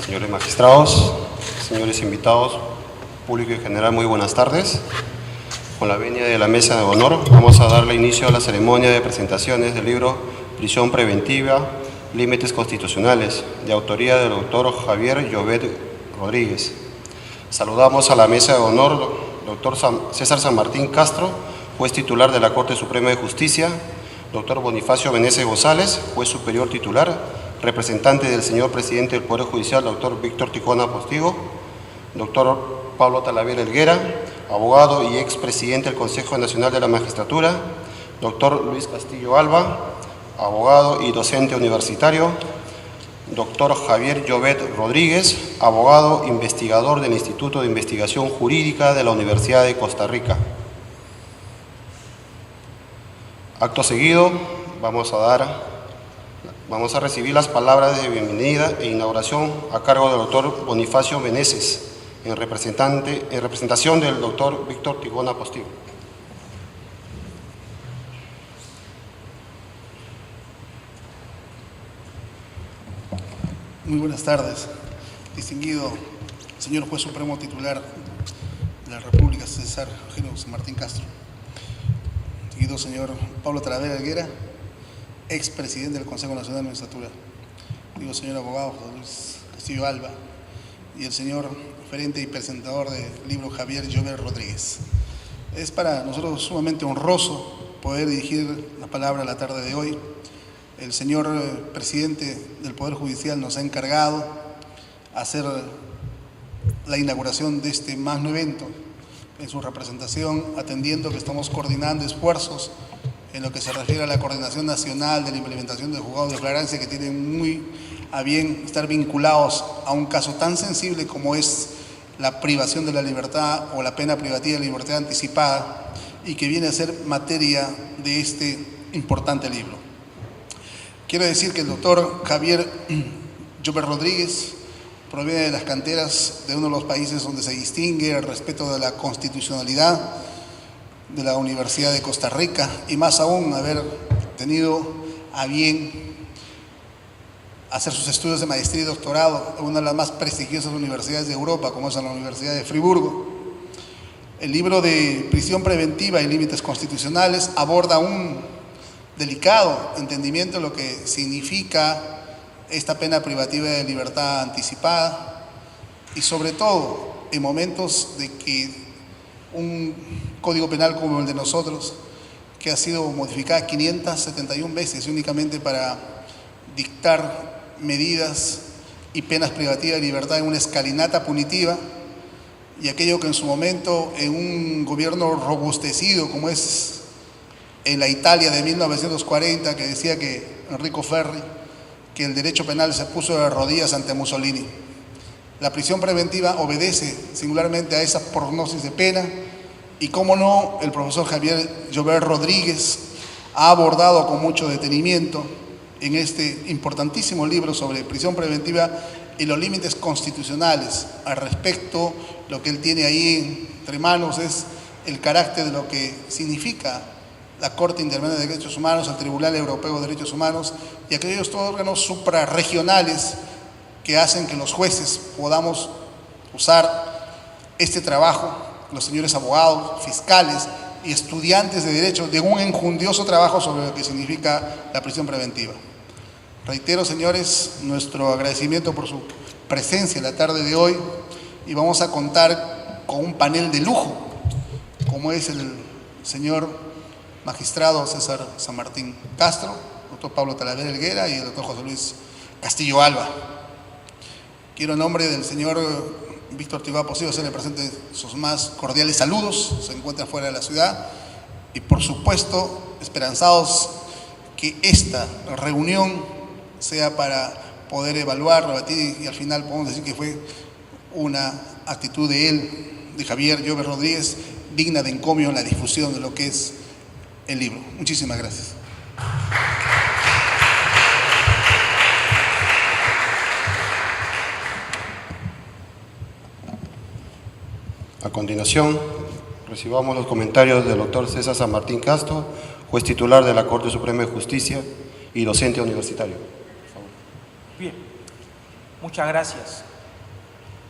Señores magistrados, señores invitados, público en general, muy buenas tardes. Con la venia de la mesa de honor, vamos a darle inicio a la ceremonia de presentaciones del libro Prisión Preventiva, Límites Constitucionales, de autoría del doctor Javier Llobet Rodríguez. Saludamos a la mesa de honor, doctor César San Martín Castro, juez titular de la Corte Suprema de Justicia, doctor Bonifacio Meneses González, juez superior titular, representante del señor presidente del Poder Judicial, doctor Víctor Ticona Postigo, doctor Pablo Talavera Helguera, abogado y expresidente del Consejo Nacional de la Magistratura, doctor Luis Castillo Alba, abogado y docente universitario, doctor Javier Llobet Rodríguez, abogado investigador del Instituto de Investigación Jurídica de la Universidad de Costa Rica. Acto seguido, vamos a recibir las palabras de bienvenida e inauguración a cargo del doctor Bonifacio Meneses, en representación del doctor Víctor Ticona Postigo. Muy buenas tardes, distinguido señor juez supremo titular de la República, César Eugenio San Martín Castro, distinguido señor Pablo Talavera Helguera, expresidente del Consejo Nacional de la Magistratura, distinguido señor abogado José Luis Castillo Alba y el señor referente y presentador del libro Javier Llobet Rodríguez. Es para nosotros sumamente honroso poder dirigir la palabra la tarde de hoy. El señor presidente del Poder Judicial nos ha encargado hacer la inauguración de este magno evento en su representación, atendiendo que estamos coordinando esfuerzos en lo que se refiere a la coordinación nacional de la implementación del juzgado de flagrancia, que tienen muy a bien estar vinculados a un caso tan sensible como es la privación de la libertad o la pena privativa de libertad anticipada, y que viene a ser materia de este importante libro. Quiero decir que el doctor Javier Llobet Rodríguez proviene de las canteras de uno de los países donde se distingue el respeto de la constitucionalidad, de la Universidad de Costa Rica, y más aún haber tenido a bien hacer sus estudios de maestría y doctorado en una de las más prestigiosas universidades de Europa, como es la Universidad de Friburgo. El libro de Prisión Preventiva y Límites Constitucionales aborda un delicado entendimiento de lo que significa esta pena privativa de libertad anticipada, y sobre todo en momentos de que un código penal como el de nosotros, que ha sido modificado 571 veces únicamente para dictar medidas y penas privativas de libertad en una escalinata punitiva, y aquello que en su momento en un gobierno robustecido como es en la Italia de 1940, que decía que Enrico Ferri, que el derecho penal se puso de rodillas ante Mussolini. La prisión preventiva obedece singularmente a esa prognosis de pena, y cómo no, el profesor Javier Llobet Rodríguez ha abordado con mucho detenimiento en este importantísimo libro sobre prisión preventiva y los límites constitucionales. Al respecto, lo que él tiene ahí entre manos es el carácter de lo que significa la Corte Interamericana de Derechos Humanos, el Tribunal Europeo de Derechos Humanos y aquellos órganos suprarregionales que hacen que los jueces podamos usar este trabajo, los señores abogados, fiscales y estudiantes de derecho, de un enjundioso trabajo sobre lo que significa la prisión preventiva. Reitero, señores, nuestro agradecimiento por su presencia la tarde de hoy, y vamos a contar con un panel de lujo, como es el señor magistrado César San Martín Castro, doctor Pablo Talavera Helguera y el doctor José Luis Castillo Alba. Quiero en nombre del señor Víctor Ticona Postigo hacerle presente sus más cordiales saludos. Se encuentra fuera de la ciudad y, por supuesto, esperanzados que esta reunión sea para poder evaluar, rebatir y al final podemos decir que fue una actitud de él, de Javier Llobet Rodríguez, digna de encomio en la difusión de lo que es el libro. Muchísimas gracias. A continuación, recibamos los comentarios del doctor César San Martín Castro, juez titular de la Corte Suprema de Justicia y docente universitario. Bien, muchas gracias.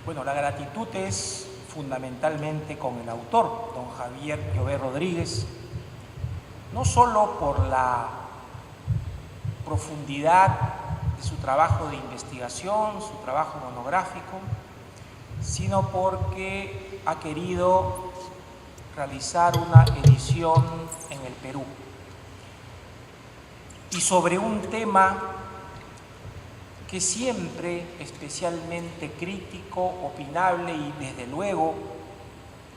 Bueno, la gratitud es fundamentalmente con el autor, don Javier Llobet Rodríguez, no solo por la profundidad de su trabajo de investigación, su trabajo monográfico, sino porque ha querido realizar una edición en el Perú y sobre un tema que siempre especialmente crítico, opinable y desde luego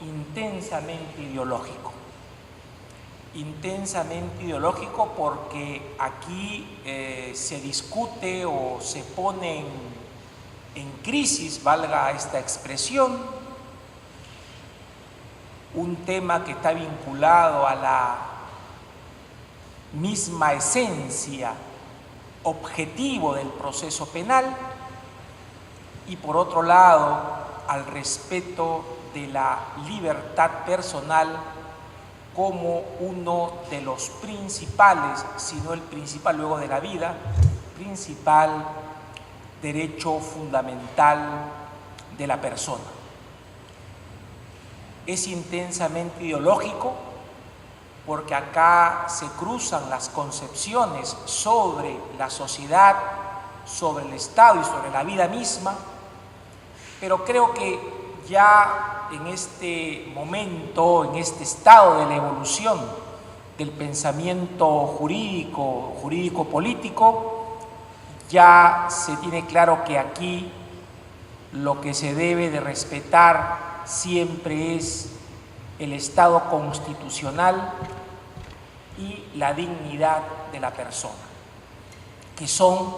intensamente ideológico. Intensamente ideológico porque aquí se discute o se pone en crisis, valga esta expresión, un tema que está vinculado a la misma esencia, objetivo del proceso penal, y por otro lado al respeto de la libertad personal como uno de los principales, si no el principal luego de la vida, principal derecho fundamental de la persona. Es intensamente ideológico porque acá se cruzan las concepciones sobre la sociedad, sobre el Estado y sobre la vida misma, pero creo que ya en este momento, en este estado de la evolución del pensamiento jurídico-político, ya se tiene claro que aquí lo que se debe de respetar siempre es el Estado constitucional y la dignidad de la persona, que son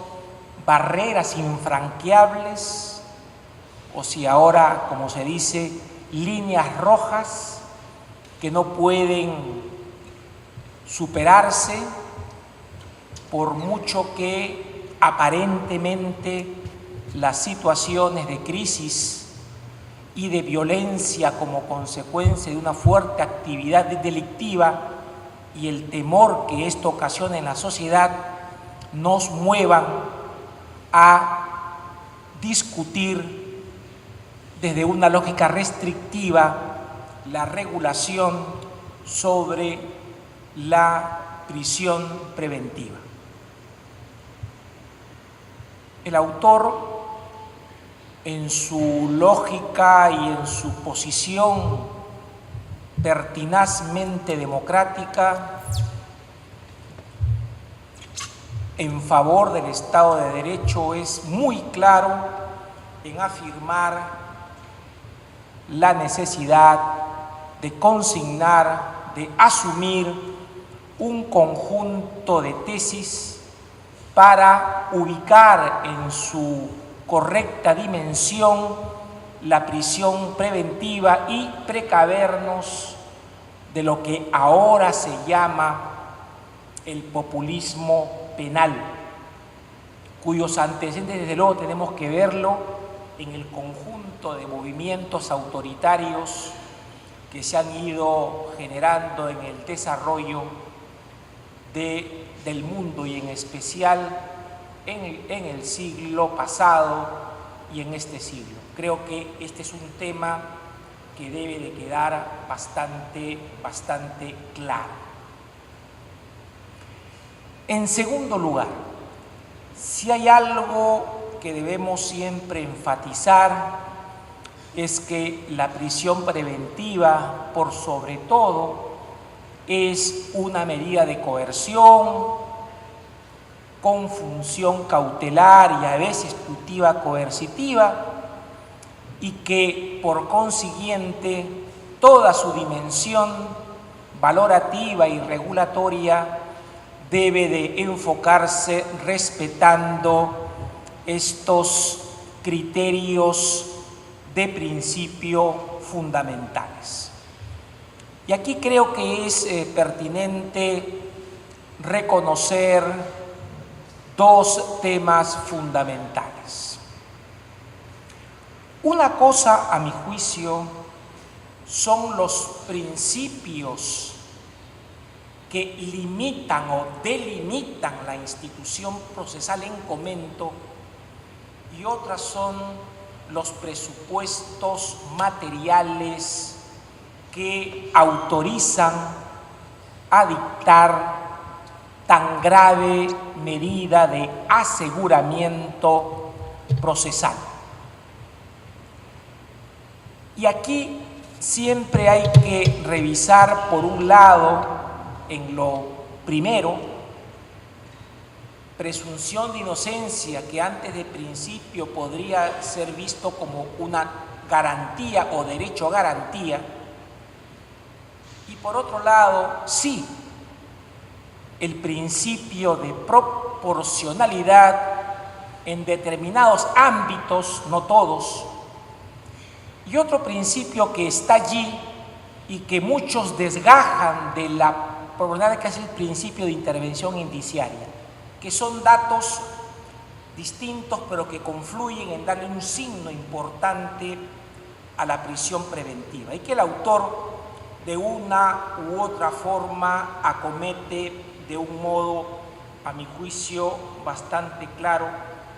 barreras infranqueables, o si ahora, como se dice, líneas rojas que no pueden superarse por mucho que aparentemente las situaciones de crisis y de violencia como consecuencia de una fuerte actividad delictiva y el temor que esto ocasiona en la sociedad nos muevan a discutir desde una lógica restrictiva la regulación sobre la prisión preventiva. El autor, en su lógica y en su posición pertinazmente democrática en favor del Estado de Derecho, es muy claro en afirmar la necesidad de consignar, de asumir un conjunto de tesis para ubicar en su correcta dimensión la prisión preventiva y precavernos de lo que ahora se llama el populismo penal, cuyos antecedentes desde luego tenemos que verlo en el conjunto de movimientos autoritarios que se han ido generando en el desarrollo del mundo y en especial en el siglo pasado y en este siglo. Creo que este es un tema que debe de quedar bastante claro. En segundo lugar, si hay algo que debemos siempre enfatizar es que la prisión preventiva, por sobre todo, es una medida de coerción con función cautelar y a veces punitiva coercitiva, y que por consiguiente toda su dimensión valorativa y regulatoria debe de enfocarse respetando estos criterios de principio fundamentales. Y aquí creo que es pertinente reconocer dos temas fundamentales. Una cosa, a mi juicio, son los principios que limitan o delimitan la institución procesal en comento, y otras son los presupuestos materiales que autorizan a dictar tan grave medida de aseguramiento procesal. Y aquí siempre hay que revisar, por un lado, en lo primero, presunción de inocencia, que antes de principio podría ser visto como una garantía o derecho a garantía, y por otro lado, sí, el principio de proporcionalidad en determinados ámbitos, no todos, y otro principio que está allí y que muchos desgajan de la proporcionalidad, que es el principio de intervención indiciaria, que son datos distintos pero que confluyen en darle un signo importante a la prisión preventiva, y que el autor de una u otra forma acomete de un modo, a mi juicio, bastante claro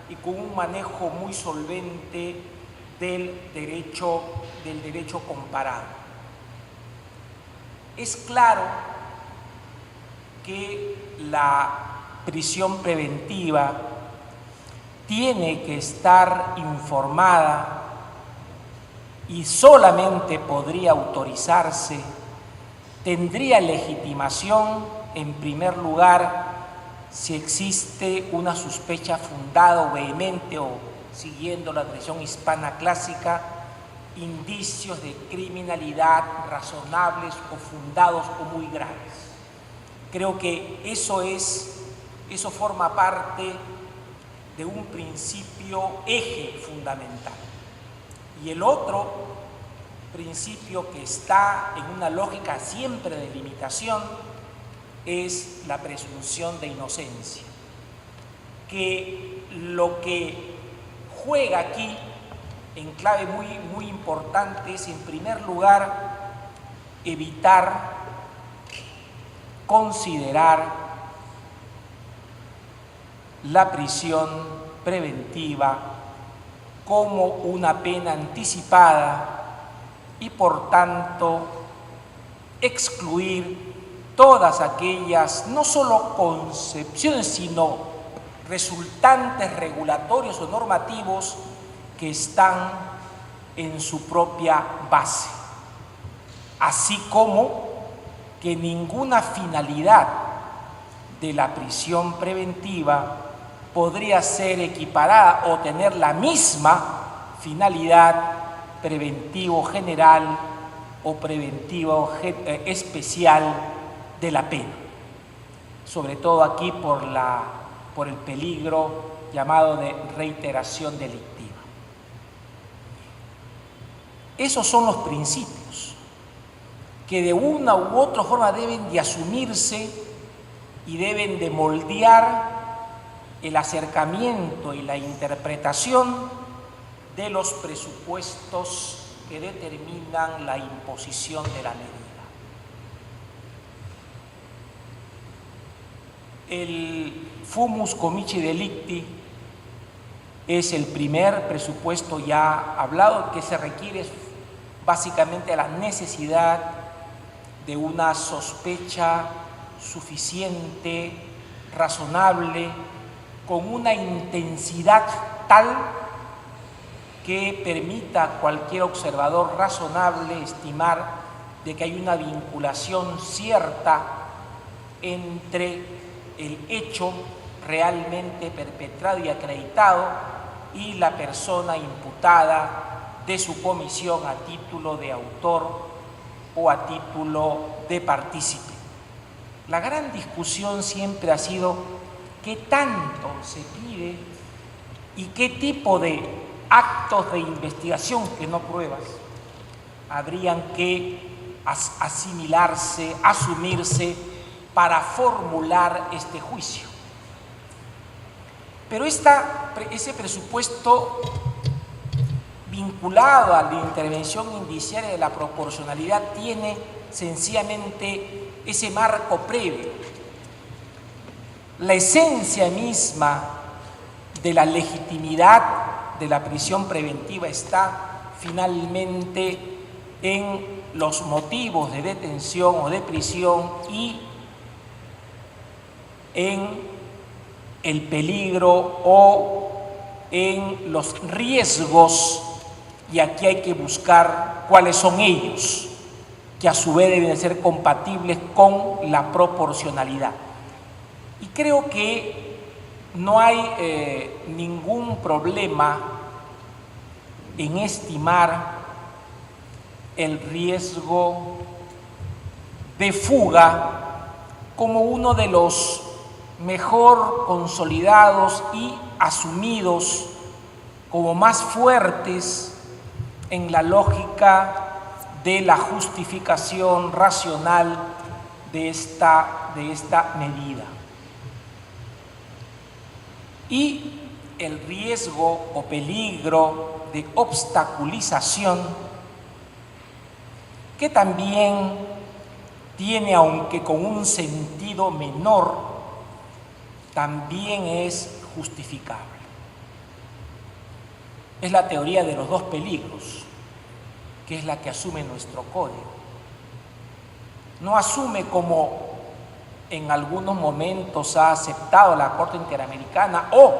y con un manejo muy solvente del derecho comparado. Es claro que la prisión preventiva tiene que estar informada y solamente podría autorizarse, tendría legitimación en primer lugar si existe una sospecha fundada o vehemente, o siguiendo la tradición hispana clásica, indicios de criminalidad razonables o fundados o muy graves. Creo que eso forma parte de un principio eje fundamental. Y el otro principio que está en una lógica siempre de limitación es la presunción de inocencia, que lo que juega aquí en clave muy importante es, en primer lugar, evitar considerar la prisión preventiva como una pena anticipada y, por tanto, excluir todas aquellas, no solo concepciones, sino resultantes regulatorios o normativos que están en su propia base, así como que ninguna finalidad de la prisión preventiva podría ser equiparada o tener la misma finalidad preventivo general o preventivo especial de la pena, sobre todo aquí por el peligro llamado de reiteración delictiva. Esos son los principios que de una u otra forma deben de asumirse y deben de moldear el acercamiento y la interpretación de los presupuestos que determinan la imposición de la medida. El fumus comici delicti es el primer presupuesto ya hablado, que se requiere básicamente la necesidad de una sospecha suficiente, razonable, con una intensidad tal que permita a cualquier observador razonable estimar de que hay una vinculación cierta entre el hecho realmente perpetrado y acreditado y la persona imputada de su comisión a título de autor o a título de partícipe. La gran discusión siempre ha sido qué tanto se pide y qué tipo de actos de investigación, que no pruebas, habrían que asimilarse, asumirse para formular este juicio. Pero ese presupuesto vinculado a la intervención indiciaria de la proporcionalidad tiene sencillamente ese marco previo. La esencia misma de la legitimidad de la prisión preventiva está finalmente en los motivos de detención o de prisión y en el peligro o en los riesgos, y aquí hay que buscar cuáles son ellos, que a su vez deben ser compatibles con la proporcionalidad. Y creo que no hay ningún problema en estimar el riesgo de fuga como uno de los mejor consolidados y asumidos como más fuertes en la lógica de la justificación racional de esta medida. Y el riesgo o peligro de obstaculización, que también tiene, aunque con un sentido menor, también es justificable. Es la teoría de los dos peligros, que es la que asume nuestro código. No asume, como en algunos momentos ha aceptado la Corte Interamericana o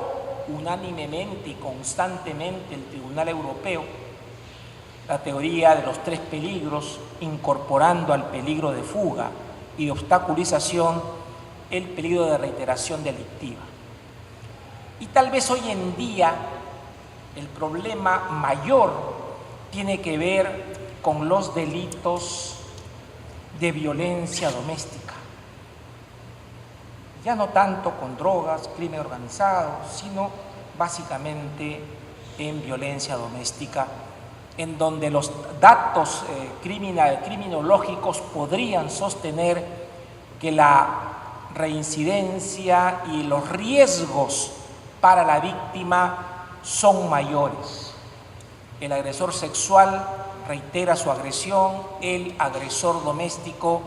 unánimemente y constantemente el Tribunal Europeo, la teoría de los tres peligros, incorporando al peligro de fuga y de obstaculización el peligro de reiteración delictiva. Y tal vez hoy en día el problema mayor tiene que ver con los delitos de violencia doméstica. Ya no tanto con drogas, crimen organizado, sino básicamente en violencia doméstica, en donde los datos criminológicos podrían sostener que la reincidencia y los riesgos para la víctima son mayores. El agresor sexual reitera su agresión, el agresor doméstico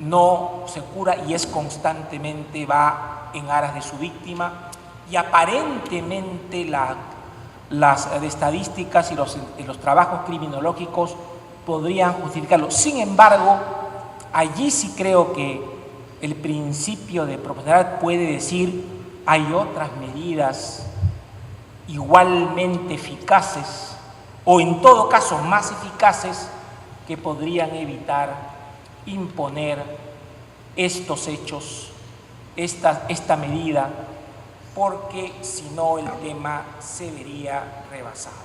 no se cura y es constantemente, va en aras de su víctima, y aparentemente las estadísticas y los trabajos criminológicos podrían justificarlo. Sin embargo, allí sí creo que el principio de proporcionalidad puede decir hay otras medidas igualmente eficaces o en todo caso más eficaces que podrían evitar imponer estos hechos, esta medida, porque si no el tema se vería rebasado.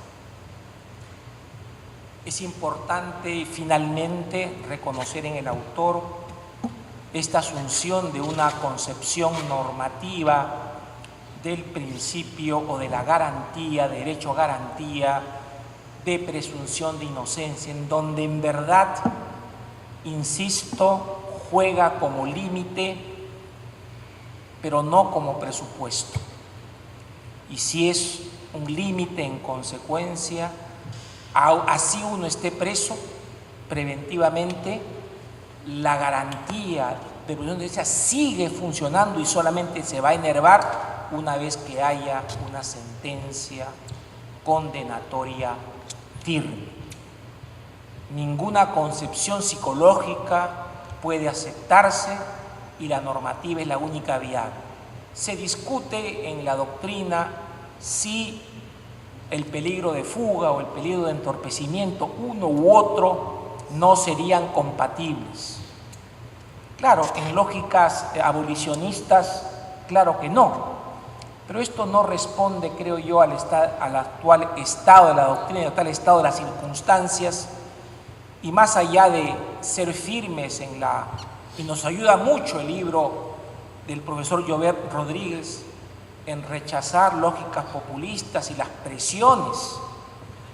Es importante finalmente reconocer en el autor esta asunción de una concepción normativa del principio o de la garantía, derecho a garantía de presunción de inocencia, en donde en verdad, insisto, juega como límite, pero no como presupuesto. Y si es un límite, en consecuencia, así uno esté preso preventivamente, la garantía de presunción de inocencia sigue funcionando y solamente se va a enervar una vez que haya una sentencia condenatoria firme. Ninguna concepción psicológica puede aceptarse y la normativa es la única viable. Se discute en la doctrina si el peligro de fuga o el peligro de entorpecimiento, uno u otro, no serían compatibles. Claro, en lógicas abolicionistas, claro que no. Pero esto no responde, creo yo, al actual estado de la doctrina, al actual estado de las circunstancias, y más allá de ser firmes y nos ayuda mucho el libro del profesor Llobet Rodríguez en rechazar lógicas populistas y las presiones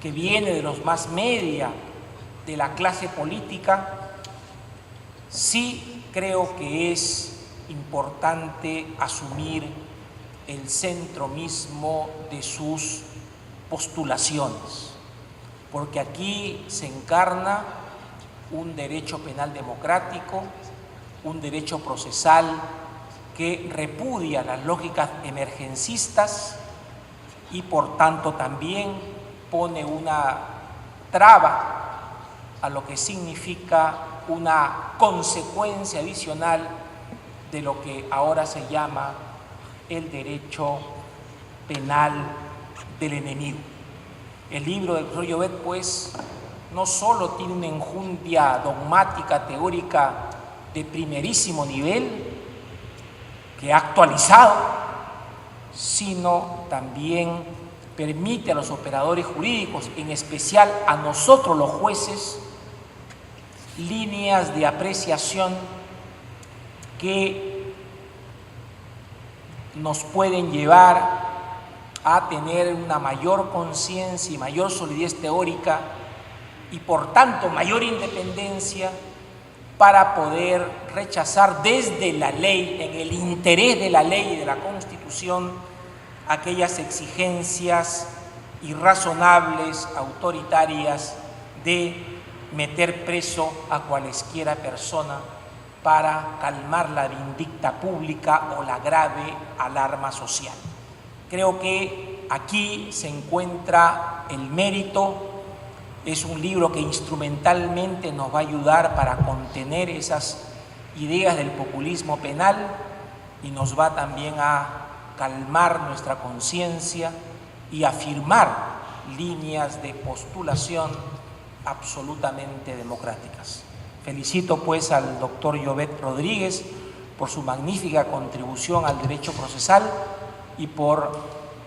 que vienen de los más media, de la clase política, sí creo que es importante asumir el centro mismo de sus postulaciones, porque aquí se encarna un derecho penal democrático, un derecho procesal que repudia las lógicas emergencistas y por tanto también pone una traba a lo que significa una consecuencia adicional de lo que ahora se llama el derecho penal del enemigo. El libro del profesor Llobet, pues, no solo tiene una enjundia dogmática, teórica de primerísimo nivel, que ha actualizado, sino también permite a los operadores jurídicos, en especial a nosotros los jueces, líneas de apreciación que nos pueden llevar a tener una mayor conciencia y mayor solidez teórica y por tanto mayor independencia para poder rechazar desde la ley, en el interés de la ley y de la Constitución, aquellas exigencias irrazonables, autoritarias, de meter preso a cualesquiera persona para calmar la vindicta pública o la grave alarma social. Creo que aquí se encuentra el mérito. Es un libro que instrumentalmente nos va a ayudar para contener esas ideas del populismo penal y nos va también a calmar nuestra conciencia y afirmar líneas de postulación absolutamente democráticas. Felicito pues al doctor Llobet Rodríguez por su magnífica contribución al derecho procesal y por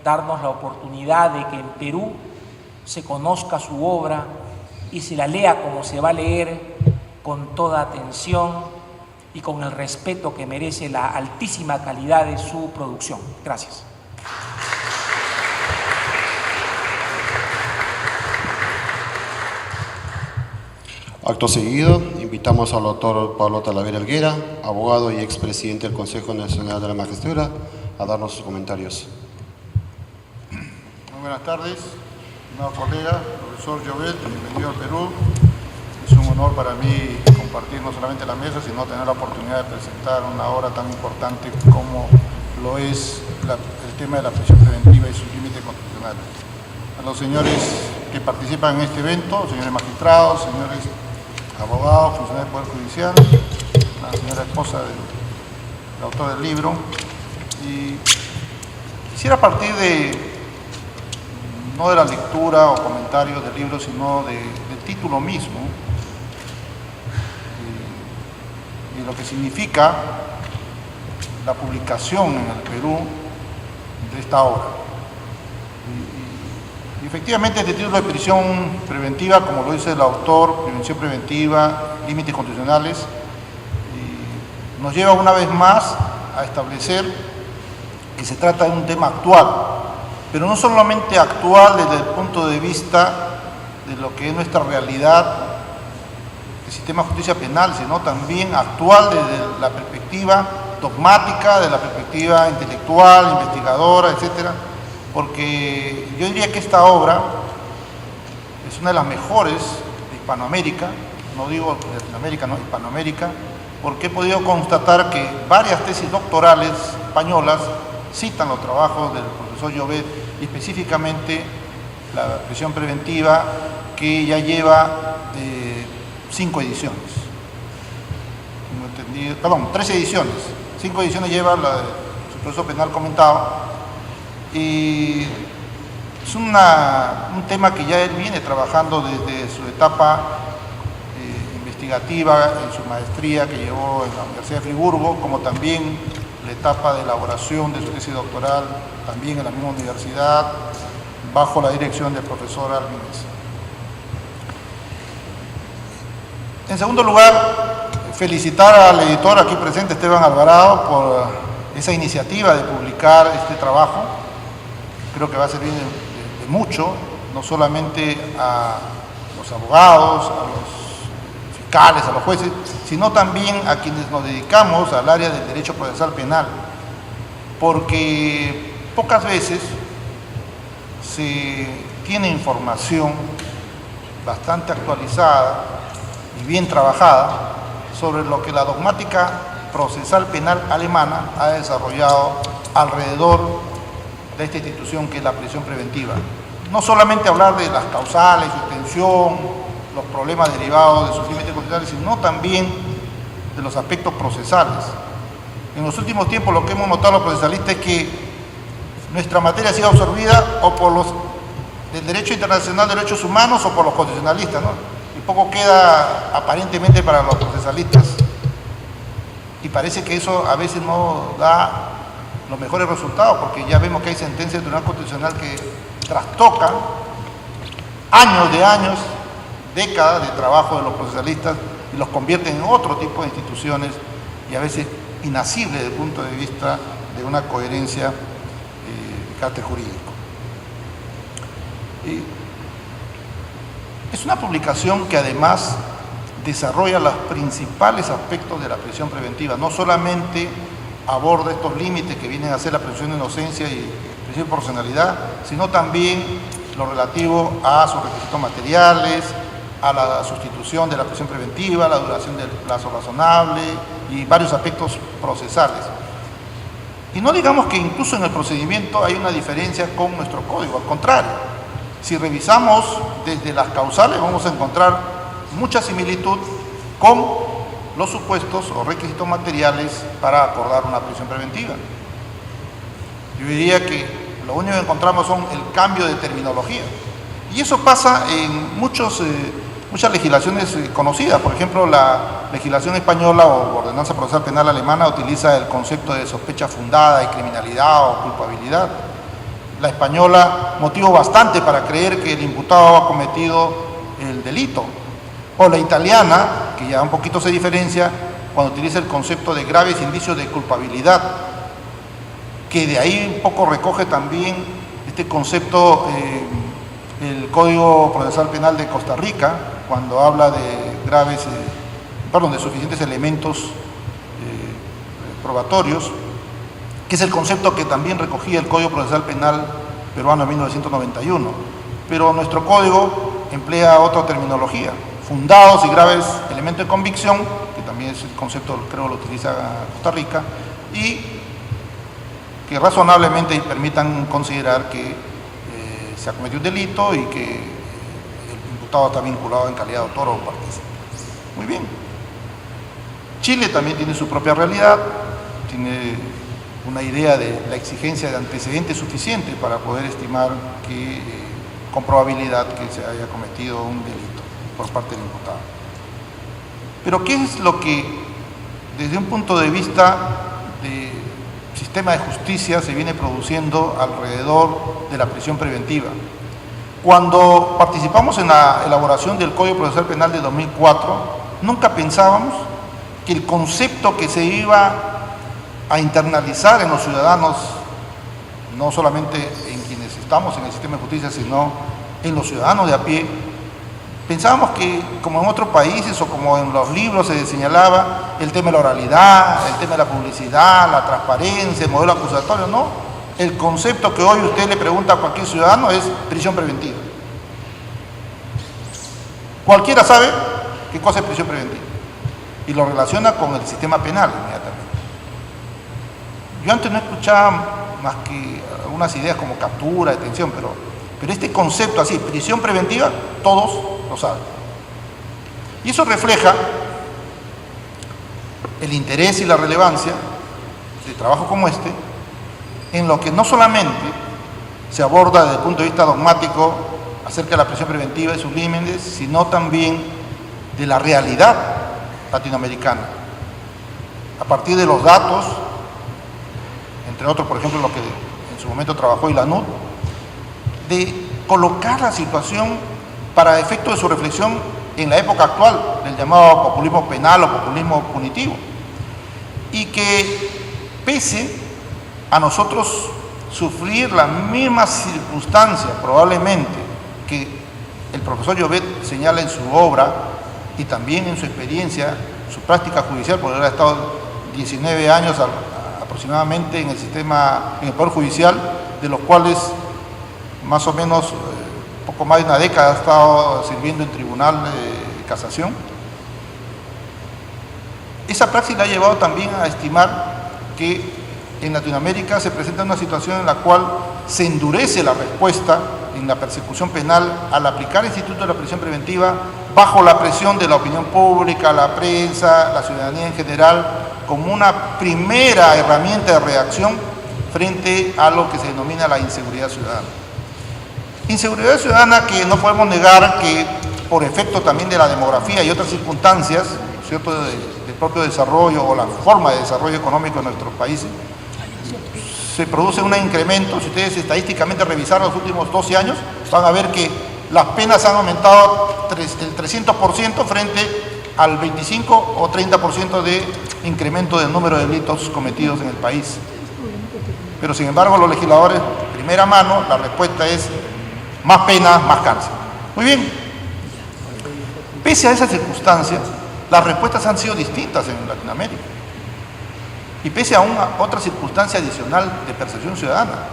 darnos la oportunidad de que en Perú se conozca su obra y se la lea como se va a leer, con toda atención y con el respeto que merece la altísima calidad de su producción. Gracias. Acto seguido, invitamos al doctor Pablo Talavera Helguera, abogado y expresidente del Consejo Nacional de la Magistratura, a darnos sus comentarios. Muy buenas tardes, estimado colega, profesor Llobet, bienvenido al Perú. Es un honor para mí compartir no solamente la mesa, sino tener la oportunidad de presentar una obra tan importante como lo es el tema de la prisión preventiva y sus límites constitucionales. A los señores que participan en este evento, señores magistrados, señores abogados, funcionarios del Poder Judicial, la señora esposa del autor del libro, y quisiera partir no de la lectura o comentarios del libro, sino del título mismo y lo que significa la publicación en el Perú de esta obra. Y efectivamente este título de prisión preventiva, como lo dice el autor, prevención preventiva, límites constitucionales, nos lleva una vez más a establecer que se trata de un tema actual, pero no solamente actual desde el punto de vista de lo que es nuestra realidad, el sistema de justicia penal, sino también actual desde la perspectiva dogmática, de la perspectiva intelectual, investigadora, etcétera, porque yo diría que esta obra es una de las mejores de Hispanoamérica, no digo de Latinoamérica, no, Hispanoamérica, porque he podido constatar que varias tesis doctorales españolas citan los trabajos del profesor Llobet, y específicamente la prisión preventiva, que ya lleva 5 ediciones. 3 ediciones. 5 ediciones lleva la de su proceso penal comentado. Y es un tema que ya él viene trabajando desde su etapa investigativa, en su maestría que llevó en la Universidad de Friburgo, como también la etapa de elaboración de su tesis doctoral, también en la misma universidad, bajo la dirección del profesor Alvines. En segundo lugar, felicitar al editor aquí presente, Esteban Alvarado, por esa iniciativa de publicar este trabajo. Creo que va a servir de mucho, no solamente a los abogados, a los fiscales, a los jueces, sino también a quienes nos dedicamos al área del derecho procesal penal, porque pocas veces se tiene información bastante actualizada y bien trabajada sobre lo que la dogmática procesal penal alemana ha desarrollado alrededor de esta institución que es la prisión preventiva. No solamente hablar de las causales, su extensión, los problemas derivados de sus límites constitucionales, sino también de los aspectos procesales. En los últimos tiempos lo que hemos notado los procesalistas es que nuestra materia ha sido absorbida o por los del derecho internacional de derechos humanos o por los constitucionalistas, ¿no? Y poco queda aparentemente para los procesalistas. Y parece que eso a veces no da los mejores resultados, porque ya vemos que hay sentencias del Tribunal Constitucional que trastocan años, décadas de trabajo de los procesalistas y los convierten en otro tipo de instituciones y a veces inasibles desde el punto de vista de una coherencia de carácter jurídico. Es una publicación que además desarrolla los principales aspectos de la prisión preventiva, no solamente aborda estos límites que vienen a ser la presunción de inocencia y principio de proporcionalidad, sino también lo relativo a sus requisitos materiales, a la sustitución de la prisión preventiva, la duración del plazo razonable y varios aspectos procesales. Y no digamos que incluso en el procedimiento hay una diferencia con nuestro código, al contrario. Si revisamos desde las causales vamos a encontrar mucha similitud con los supuestos o requisitos materiales para acordar una prisión preventiva. Yo diría que lo único que encontramos son el cambio de terminología. Y eso pasa en muchas legislaciones conocidas. Por ejemplo, la legislación española o ordenanza procesal penal alemana utiliza el concepto de sospecha fundada de criminalidad o culpabilidad. La española, motivo bastante para creer que el imputado ha cometido el delito. O la italiana, que ya un poquito se diferencia, cuando utiliza el concepto de graves indicios de culpabilidad, que de ahí un poco recoge también este concepto el Código Procesal Penal de Costa Rica, cuando habla de de suficientes elementos probatorios, que es el concepto que también recogía el Código Procesal Penal peruano en 1991. Pero nuestro código emplea otra terminología: fundados y graves elementos de convicción, que también es el concepto, creo, lo utiliza Costa Rica, y que razonablemente permitan considerar que se ha cometido un delito y que el imputado está vinculado en calidad de autor o partícipe. Muy bien. Chile también tiene su propia realidad, tiene una idea de la exigencia de antecedentes suficientes para poder estimar que, con probabilidad que se haya cometido un delito por parte del imputado. Pero ¿qué es lo que, desde un punto de vista de sistema de justicia, se viene produciendo alrededor de la prisión preventiva? Cuando participamos en la elaboración del Código Procesal Penal de 2004, nunca pensábamos que el concepto que se iba a internalizar en los ciudadanos, no solamente en quienes estamos en el sistema de justicia, sino en los ciudadanos de a pie, pensábamos que, como en otros países o como en los libros se señalaba, el tema de la oralidad, el tema de la publicidad, la transparencia, el modelo acusatorio, no. El concepto que hoy usted le pregunta a cualquier ciudadano es prisión preventiva. Cualquiera sabe qué cosa es prisión preventiva y lo relaciona con el sistema penal inmediatamente. Yo antes no escuchaba más que algunas ideas como captura, detención, pero este concepto así, prisión preventiva, todos lo saben. Y eso refleja el interés y la relevancia de trabajo como este, en lo que no solamente se aborda desde el punto de vista dogmático acerca de la prisión preventiva y sus límites, sino también de la realidad latinoamericana. A partir de los datos, entre otros, por ejemplo, lo que en su momento trabajó ILANUD, de colocar la situación para efecto de su reflexión en la época actual del llamado populismo penal o populismo punitivo, y que pese a nosotros sufrir las mismas circunstancias probablemente que el profesor Llobet señala en su obra y también en su experiencia, su práctica judicial, porque él ha estado 19 años aproximadamente en el sistema, en el Poder Judicial, de los cuales más o menos poco más de una década ha estado sirviendo en tribunal de casación. Esa praxis la ha llevado también a estimar que en Latinoamérica se presenta una situación en la cual se endurece la respuesta en la persecución penal al aplicar el instituto de la prisión preventiva bajo la presión de la opinión pública, la prensa, la ciudadanía en general, como una primera herramienta de reacción frente a lo que se denomina la inseguridad ciudadana. Inseguridad ciudadana que no podemos negar que por efecto también de la demografía y otras circunstancias, ¿cierto?, del propio desarrollo o la forma de desarrollo económico de nuestros países, se produce un incremento. Si ustedes estadísticamente revisaron los últimos 12 años, van a ver que las penas han aumentado el 300% frente al 25 o 30% de incremento del número de delitos cometidos en el país. Pero sin embargo, los legisladores, de primera mano, la respuesta es más penas, más cárcel. Muy bien. Pese a esas circunstancias, las respuestas han sido distintas en Latinoamérica. Y pese a otra circunstancia adicional de percepción ciudadana.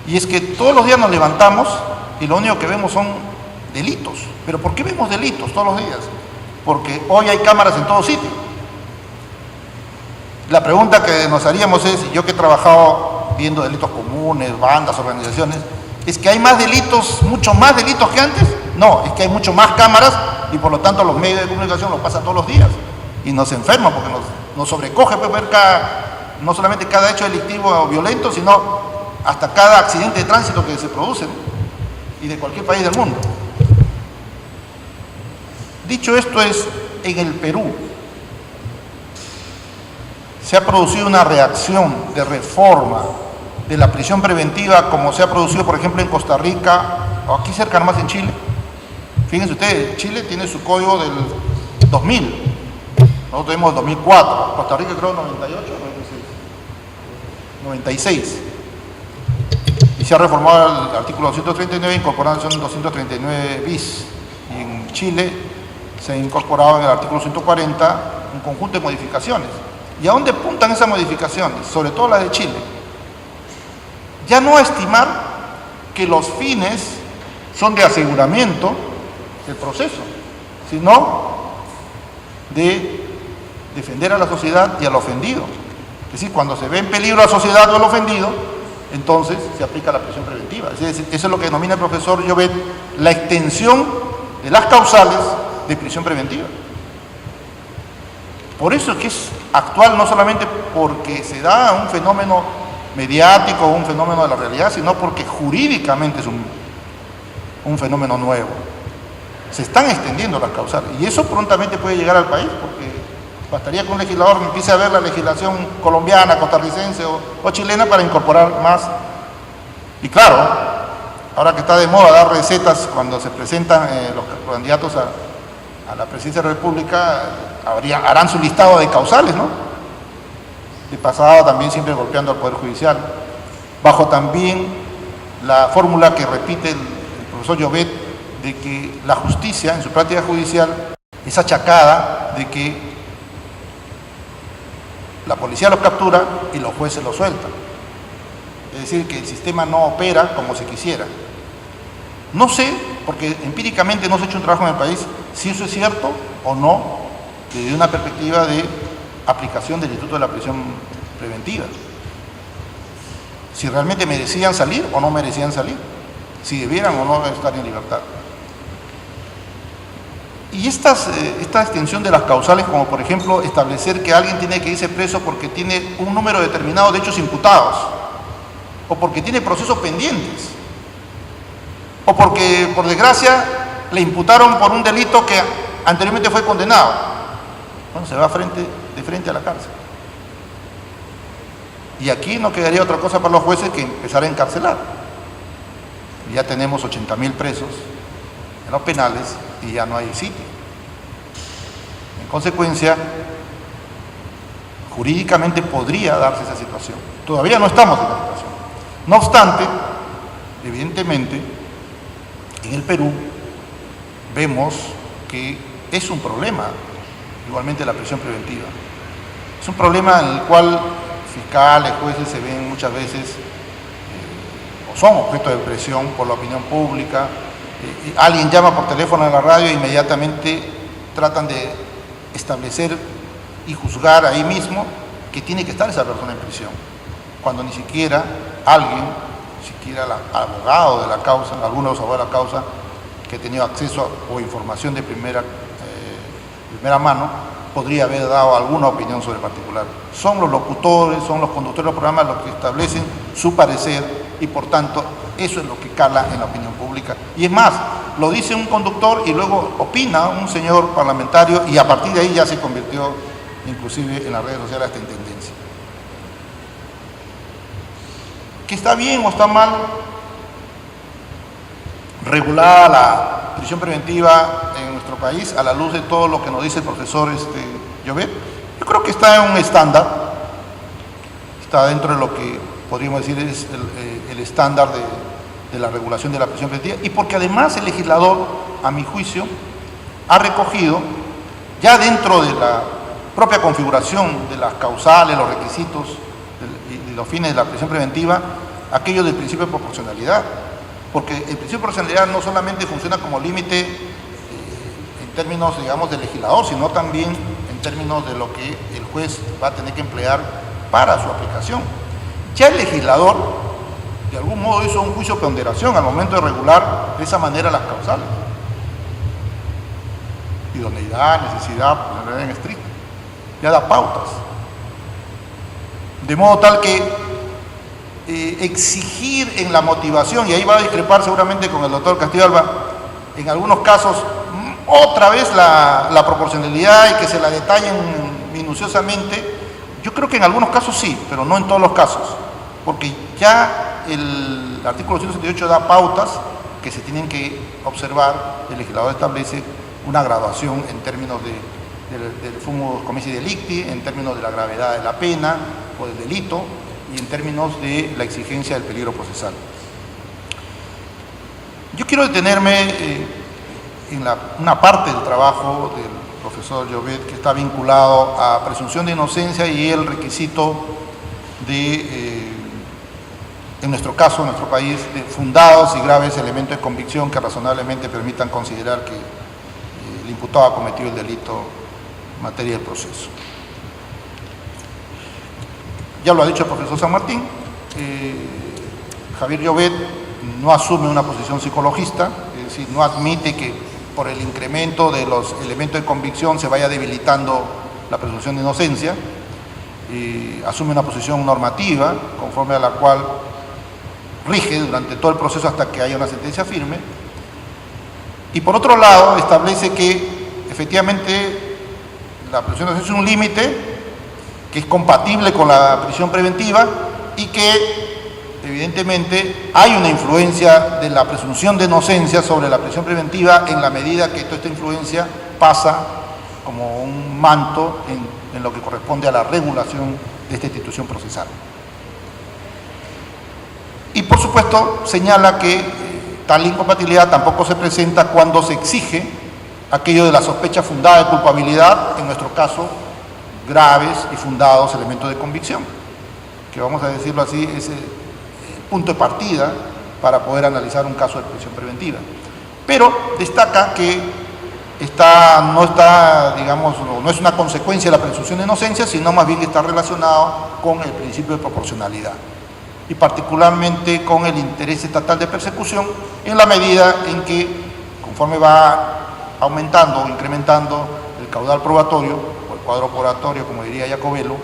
Y es que todos los días nos levantamos y lo único que vemos son delitos. ¿Pero por qué vemos delitos todos los días? Porque hoy hay cámaras en todo sitio. La pregunta que nos haríamos es, yo que he trabajado viendo delitos comunes, bandas, organizaciones, ¿es que hay más delitos, mucho más delitos que antes? No, es que hay mucho más cámaras y por lo tanto los medios de comunicación los pasan todos los días. Y nos enferman porque nos sobrecoge pues, ver no solamente cada hecho delictivo o violento, sino hasta cada accidente de tránsito que se produce, ¿no?, y de cualquier país del mundo. Dicho esto, en el Perú se ha producido una reacción de reforma de la prisión preventiva como se ha producido, por ejemplo, en Costa Rica o aquí cerca nomás en Chile. Fíjense ustedes, Chile tiene su código del 2000, nosotros tenemos el 2004, Costa Rica creo 98, 96. Y se ha reformado el artículo 239 incorporando el 239 bis. Y en Chile se ha incorporado en el artículo 140 un conjunto de modificaciones. ¿Y a dónde apuntan esas modificaciones? Sobre todo las de Chile. Ya no estimar que los fines son de aseguramiento del proceso, sino de defender a la sociedad y al ofendido. Es decir, cuando se ve en peligro la sociedad o el ofendido, entonces se aplica la prisión preventiva. Es decir, eso es lo que denomina el profesor Llobet la extensión de las causales de prisión preventiva. Por eso es que es actual, no solamente porque se da un fenómeno mediático o un fenómeno de la realidad, sino porque jurídicamente es un fenómeno nuevo. Se están extendiendo las causales y eso prontamente puede llegar al país, porque bastaría que un legislador empiece a ver la legislación colombiana, costarricense o chilena para incorporar más. Y claro, ahora que está de moda dar recetas cuando se presentan los candidatos a la presidencia de la República, harán su listado de causales, ¿no? De pasada también siempre golpeando al Poder Judicial, bajo también la fórmula que repite el profesor Llobet de que la justicia en su práctica judicial es achacada de que la policía los captura y los jueces los sueltan. Es decir, que el sistema no opera como se quisiera. No sé, porque empíricamente no se ha hecho un trabajo en el país, si eso es cierto o no, desde una perspectiva de aplicación del Instituto de la Prisión Preventiva. Si realmente merecían salir o no merecían salir, si debieran o no estar en libertad. Y esta extensión de las causales, como por ejemplo establecer que alguien tiene que irse preso porque tiene un número determinado de hechos imputados, o porque tiene procesos pendientes, o porque por desgracia le imputaron por un delito que anteriormente fue condenado, bueno, se va de frente a la cárcel. Y aquí no quedaría otra cosa para los jueces que empezar a encarcelar. Ya tenemos 80.000 presos en los penales y ya no hay sitio. En consecuencia, jurídicamente podría darse esa situación. Todavía no estamos en la situación. No obstante, evidentemente, en el Perú vemos que es un problema, igualmente la prisión preventiva. Es un problema en el cual fiscales, jueces se ven muchas veces o son objeto de presión por la opinión pública. Alguien llama por teléfono a la radio e inmediatamente tratan de establecer y juzgar ahí mismo que tiene que estar esa persona en prisión. cuando ni siquiera alguien, siquiera el abogado de la causa, algunos de los abogados de la causa, que ha tenido acceso o información de primera mano, podría haber dado alguna opinión sobre el particular. Son los locutores, son los conductores de los programas los que establecen su parecer y por tanto eso es lo que cala en la opinión pública. Y es más, lo dice un conductor y luego opina un señor parlamentario y a partir de ahí ya se convirtió inclusive en las redes sociales hasta en tendencia. ¿Que está bien o está mal regular la prisión preventiva en nuestro país a la luz de todo lo que nos dice el profesor Llobet? Yo creo que está en un estándar, está dentro de lo que podríamos decir es el estándar de la regulación de la prisión preventiva, y porque además el legislador, a mi juicio, ha recogido ya dentro de la propia configuración de las causales, los requisitos y los fines de la prisión preventiva, aquello del principio de proporcionalidad. Porque el principio de proporcionalidad no solamente funciona como límite en términos, digamos, del legislador, sino también en términos de lo que el juez va a tener que emplear para su aplicación. Ya el legislador, de algún modo, hizo un juicio de ponderación al momento de regular de esa manera las causales. Idoneidad, necesidad, pues, en estricto. Ya da pautas. De modo tal que exigir en la motivación, y ahí va a discrepar seguramente con el doctor Castillo Alba, en algunos casos otra vez la proporcionalidad y que se la detallen minuciosamente, yo creo que en algunos casos sí, pero no en todos los casos, porque ya el artículo 168 da pautas que se tienen que observar. El legislador establece una graduación en términos del fumus comissi delicti, en términos de la gravedad de la pena o del delito, y en términos de la exigencia del peligro procesal. Yo quiero detenerme en una parte del trabajo del profesor Llobet que está vinculado a presunción de inocencia y el requisito de, en nuestro caso, en nuestro país, de fundados y graves elementos de convicción que razonablemente permitan considerar que el imputado ha cometido el delito en materia del proceso. Ya lo ha dicho el profesor San Martín, Javier Llobet no asume una posición psicologista, es decir, no admite que por el incremento de los elementos de convicción se vaya debilitando la presunción de inocencia, asume una posición normativa conforme a la cual rige durante todo el proceso hasta que haya una sentencia firme, y por otro lado establece que efectivamente la presunción de inocencia es un límite que es compatible con la prisión preventiva y que evidentemente hay una influencia de la presunción de inocencia sobre la prisión preventiva en la medida que toda esta influencia pasa como un manto en lo que corresponde a la regulación de esta institución procesal. Y por supuesto señala que tal incompatibilidad tampoco se presenta cuando se exige aquello de la sospecha fundada de culpabilidad, en nuestro caso graves y fundados elementos de convicción, que vamos a decirlo así, es el punto de partida para poder analizar un caso de prisión preventiva. Pero destaca que no es una consecuencia de la presunción de inocencia, sino más bien está relacionado con el principio de proporcionalidad y particularmente con el interés estatal de persecución en la medida en que, conforme va aumentando o incrementando el caudal probatorio, cuadro probatorio, como diría Jacobello,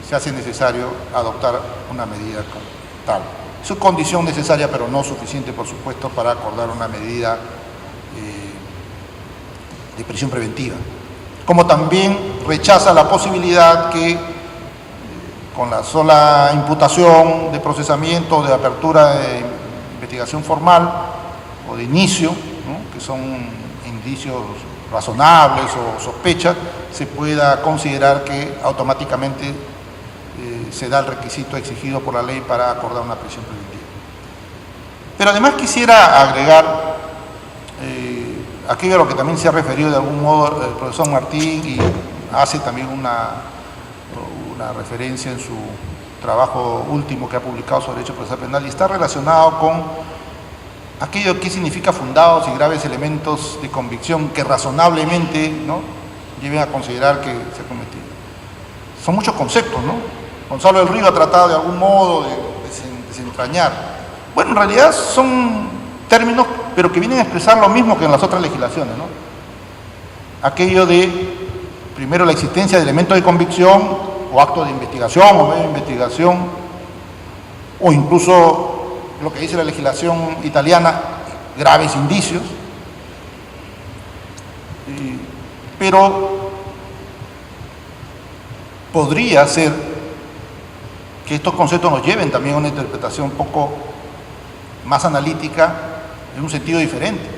se hace necesario adoptar una medida como tal. Es una condición necesaria, pero no suficiente, por supuesto, para acordar una medida de prisión preventiva. Como también rechaza la posibilidad que, con la sola imputación de procesamiento, de apertura de investigación formal o de inicio, ¿no?, que son indicios razonables o sospechas, se pueda considerar que automáticamente se da el requisito exigido por la ley para acordar una prisión preventiva. Pero además quisiera agregar aquello a lo que también se ha referido de algún modo el profesor Martín y hace también una referencia en su trabajo último que ha publicado sobre derecho procesal penal, y está relacionado con aquello que significa fundados y graves elementos de convicción que razonablemente, ¿no?, lleven a considerar que se ha cometido. Son muchos conceptos, ¿no? Gonzalo del Río ha tratado de algún modo de desentrañar. Bueno, en realidad son términos, pero que vienen a expresar lo mismo que en las otras legislaciones, ¿no? Aquello de, primero, la existencia de elementos de convicción, o actos de investigación, o medio de investigación, o incluso lo que dice la legislación italiana, graves indicios. Pero podría ser que estos conceptos nos lleven también a una interpretación un poco más analítica, en un sentido diferente.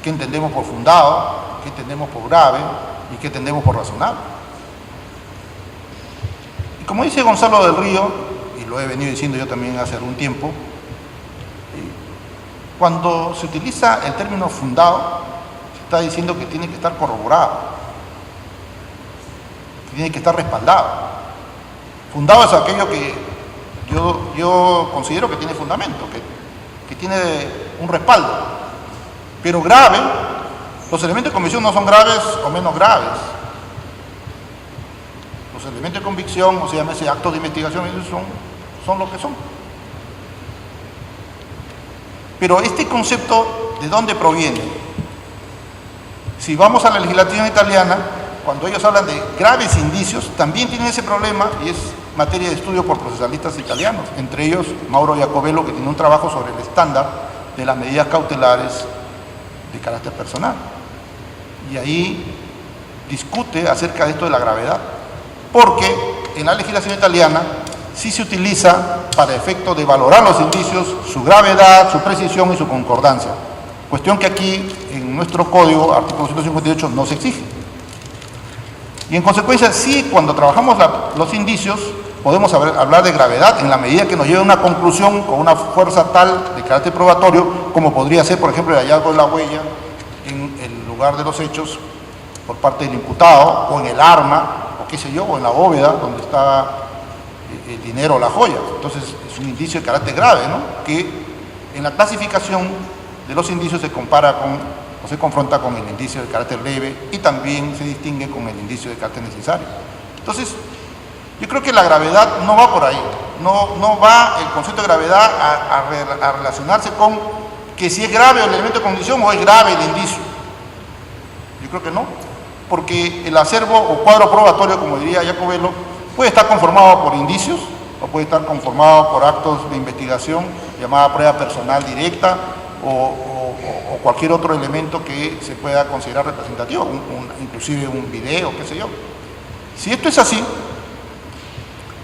¿Qué entendemos por fundado? ¿Qué entendemos por grave? ¿Y qué entendemos por razonable? Y como dice Gonzalo del Río, y lo he venido diciendo yo también hace algún tiempo, cuando se utiliza el término fundado, se está diciendo que tiene que estar corroborado, que tiene que estar respaldado. Fundado es aquello que yo considero que tiene fundamento, que tiene un respaldo. Pero grave, los elementos de convicción no son graves o menos graves. Los elementos de convicción, o sea, ese actos de investigación, son lo que son. Pero este concepto, ¿de dónde proviene? Si vamos a la legislación italiana, cuando ellos hablan de graves indicios, también tienen ese problema y es materia de estudio por procesalistas italianos, entre ellos Mauro Iacobello, que tiene un trabajo sobre el estándar de las medidas cautelares de carácter personal. Y ahí discute acerca de esto de la gravedad, porque en la legislación italiana sí se utiliza para efecto de valorar los indicios, su gravedad, su precisión y su concordancia. Cuestión que aquí, en nuestro código, artículo 158, no se exige. Y en consecuencia, sí, cuando trabajamos los indicios, podemos hablar de gravedad en la medida que nos lleve a una conclusión con una fuerza tal de carácter probatorio, como podría ser, por ejemplo, el hallazgo de la huella en el lugar de los hechos por parte del imputado, o en el arma, o qué sé yo, o en la bóveda donde está el dinero o la joya. Entonces, es un indicio de carácter grave, ¿no? Que en la clasificación de los indicios se compara con, o se confronta con el indicio de carácter leve y también se distingue con el indicio de carácter necesario. Entonces, yo creo que la gravedad no va por ahí, no va el concepto de gravedad a relacionarse con que si es grave el elemento de condición o es grave el indicio. Yo creo que no, porque el acervo o cuadro probatorio, como diría Iacobello, puede estar conformado por indicios o puede estar conformado por actos de investigación, llamada prueba personal directa, o cualquier otro elemento que se pueda considerar representativo, inclusive un video, qué sé yo. Si esto es así,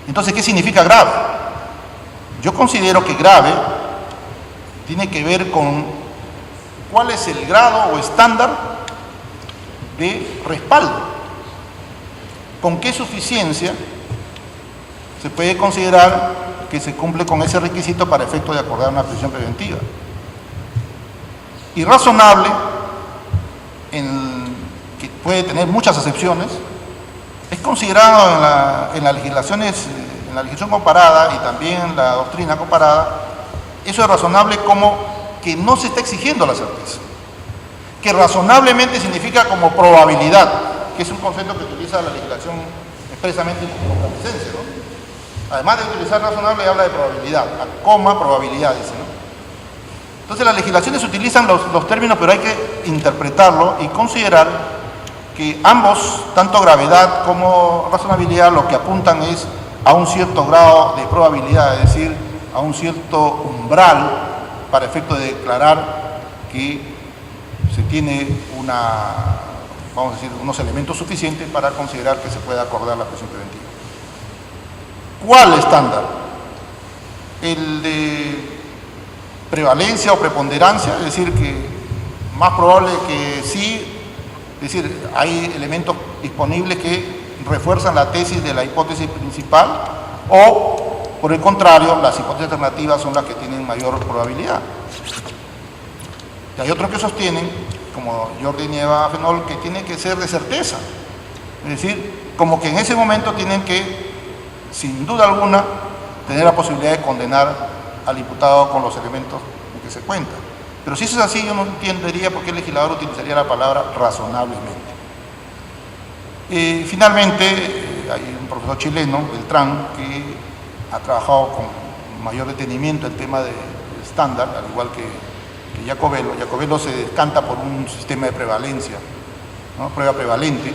entonces, ¿qué significa grave? Yo considero que grave tiene que ver con cuál es el grado o estándar de respaldo, con qué suficiencia se puede considerar que se cumple con ese requisito para efecto de acordar una prisión preventiva. Y razonable, que puede tener muchas acepciones, es considerado en las legislaciones, en la legislación comparada y también en la doctrina comparada, eso es razonable como que no se está exigiendo la certeza, que razonablemente significa como probabilidad, que es un concepto que utiliza la legislación expresamente como competencia, ¿no? Además de utilizar razonable, habla de probabilidad, probabilidad, dice, ¿no? Entonces las legislaciones utilizan los términos, pero hay que interpretarlo y considerar que ambos, tanto gravedad como razonabilidad, lo que apuntan es a un cierto grado de probabilidad, es decir, a un cierto umbral para efecto de declarar que se tiene vamos a decir, unos elementos suficientes para considerar que se pueda acordar la prisión preventiva. ¿Cuál estándar? El de prevalencia o preponderancia, es decir, que más probable que sí, es decir, hay elementos disponibles que refuerzan la tesis de la hipótesis principal, o por el contrario, las hipótesis alternativas son las que tienen mayor probabilidad. Y hay otros que sostienen, como Jordi Nieva Fenol, que tiene que ser de certeza, es decir, como que en ese momento tienen que, sin duda alguna, tener la posibilidad de condenar al imputado con los elementos en que se cuenta. Pero si eso es así, yo no entendería por qué el legislador utilizaría la palabra razonablemente. Finalmente, hay un profesor chileno, Beltrán, que ha trabajado con mayor detenimiento el tema del estándar, al igual que Jacobello. Jacobello se descanta por un sistema de prevalencia, ¿no? Prueba prevalente.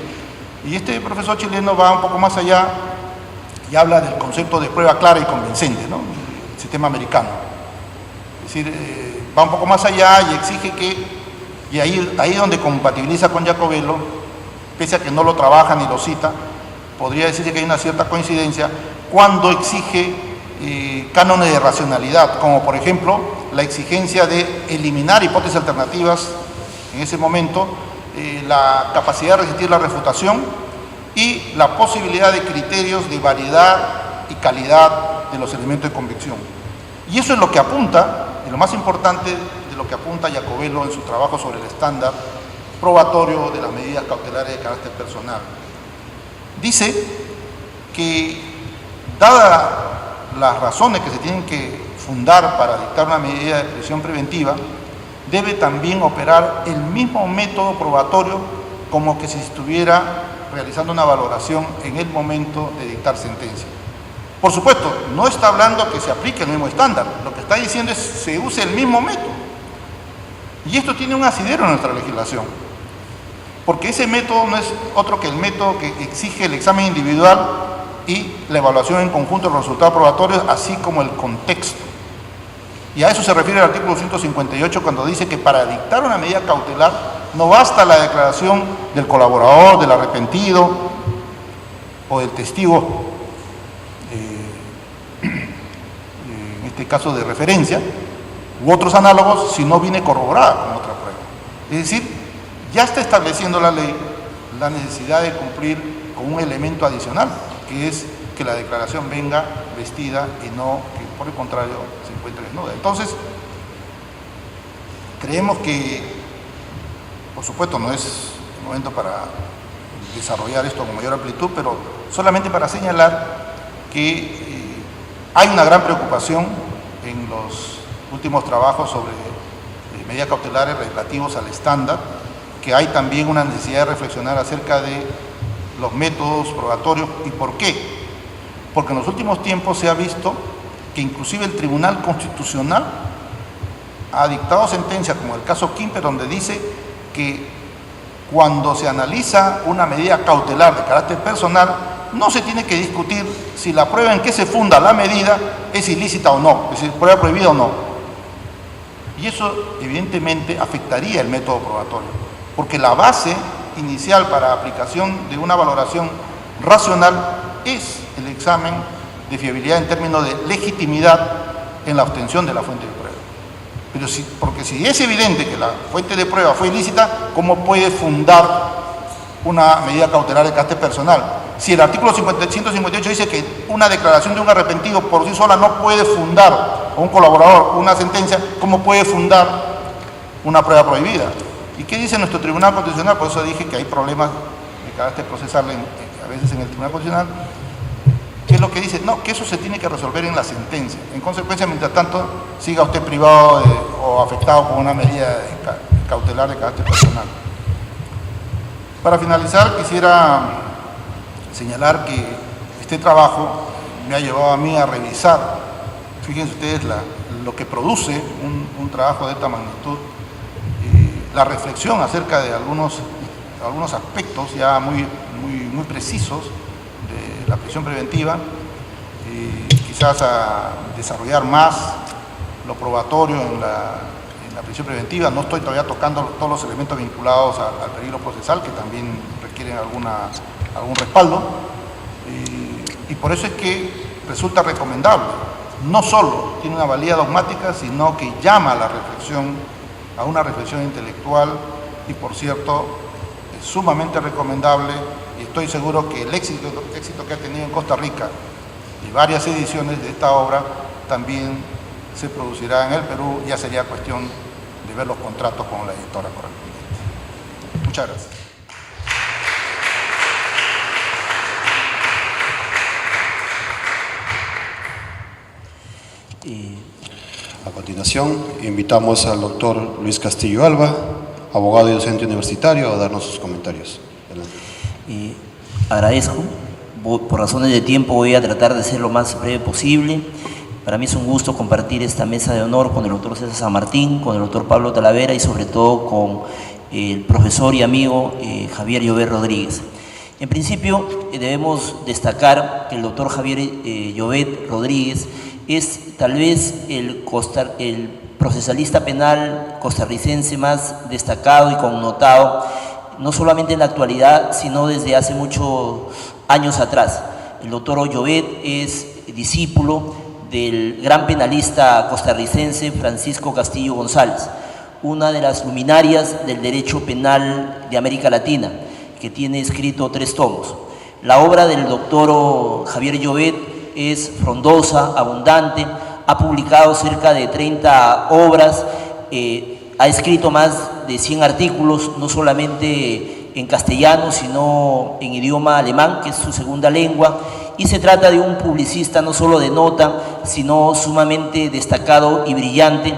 Y este profesor chileno va un poco más allá y habla del concepto de prueba clara y convincente, ¿no? El sistema americano. Es decir, va un poco más allá y exige que, y ahí donde compatibiliza con Jacobello, pese a que no lo trabaja ni lo cita, podría decirse que hay una cierta coincidencia cuando exige cánones de racionalidad, como por ejemplo la exigencia de eliminar hipótesis alternativas en ese momento, la capacidad de resistir la refutación y la posibilidad de criterios de variedad y calidad de los elementos de convicción. Y eso es lo que apunta, y lo más importante de lo que apunta Jacobello en su trabajo sobre el estándar probatorio de las medidas cautelares de carácter personal. Dice que, dadas las razones que se tienen que fundar para dictar una medida de prisión preventiva, debe también operar el mismo método probatorio como que si estuviera realizando una valoración en el momento de dictar sentencia. Por supuesto, no está hablando que se aplique el mismo estándar, lo que está diciendo es que se use el mismo método. Y esto tiene un asidero en nuestra legislación, porque ese método no es otro que el método que exige el examen individual y la evaluación en conjunto de los resultados probatorios, así como el contexto. Y a eso se refiere el artículo 158 cuando dice que para dictar una medida cautelar no basta la declaración del colaborador, del arrepentido o del testigo, en este caso de referencia, u otros análogos, si no viene corroborada con otra prueba. Es decir, ya está estableciendo la ley la necesidad de cumplir con un elemento adicional, que es que la declaración venga vestida y no que por el contrario se encuentre desnuda. Entonces, creemos que, por supuesto, no es el momento para desarrollar esto con mayor amplitud, pero solamente para señalar que hay una gran preocupación en los últimos trabajos sobre medidas cautelares relativos al estándar, que hay también una necesidad de reflexionar acerca de los métodos probatorios. ¿Y por qué? Porque en los últimos tiempos se ha visto que inclusive el Tribunal Constitucional ha dictado sentencia, como el caso Quimper, donde dice que cuando se analiza una medida cautelar de carácter personal, no se tiene que discutir si la prueba en que se funda la medida es ilícita o no, es decir, prueba prohibida o no. Y eso evidentemente afectaría el método probatorio, porque la base inicial para aplicación de una valoración racional es el examen de fiabilidad en términos de legitimidad en la obtención de la fuente de prueba. Pero porque si es evidente que la fuente de prueba fue ilícita, ¿cómo puede fundar una medida cautelar de carácter personal? Si el artículo 158 dice que una declaración de un arrepentido por sí sola no puede fundar, o un colaborador, una sentencia, ¿cómo puede fundar una prueba prohibida? ¿Y qué dice nuestro Tribunal Constitucional? Por eso dije que hay problemas de carácter procesal a veces en el Tribunal Constitucional. ¿Qué es lo que dice? No, que eso se tiene que resolver en la sentencia. En consecuencia, mientras tanto, siga usted privado o afectado con una medida cautelar de carácter personal. Para finalizar, quisiera señalar que este trabajo me ha llevado a mí a revisar, fíjense ustedes lo que produce un trabajo de esta magnitud, la reflexión acerca de algunos aspectos ya muy precisos de la prisión preventiva, quizás a desarrollar más lo probatorio en la prisión preventiva. No estoy todavía tocando todos los elementos vinculados al peligro procesal, que también requieren algún respaldo, y por eso es que resulta recomendable. No solo tiene una valía dogmática, sino que llama a la reflexión, a una reflexión intelectual, y por cierto, es sumamente recomendable, y estoy seguro que el éxito que ha tenido en Costa Rica y varias ediciones de esta obra también se producirá en el Perú. Ya sería cuestión de ver los contratos con la editora correspondiente. Muchas gracias. A continuación, invitamos al doctor Luis Castillo Alba, abogado y docente universitario, a darnos sus comentarios. Agradezco por razones de tiempo voy a tratar de ser lo más breve posible. Para mí es un gusto compartir esta mesa de honor con el doctor César San Martín, con el doctor Pablo Talavera y sobre todo con el profesor y amigo Javier Llobet Rodríguez. En principio debemos destacar que el doctor Javier Llobet Rodríguez es tal vez el procesalista penal costarricense más destacado y connotado, no solamente en la actualidad, sino desde hace muchos años atrás. El doctor Llobet es discípulo del gran penalista costarricense Francisco Castillo González, una de las luminarias del derecho penal de América Latina, que tiene escrito 3 tomos. La obra del doctor Javier Llobet es frondosa, abundante, ha publicado cerca de 30 obras, ha escrito más de 100 artículos, no solamente en castellano, sino en idioma alemán, que es su segunda lengua, y se trata de un publicista no solo de nota, sino sumamente destacado y brillante,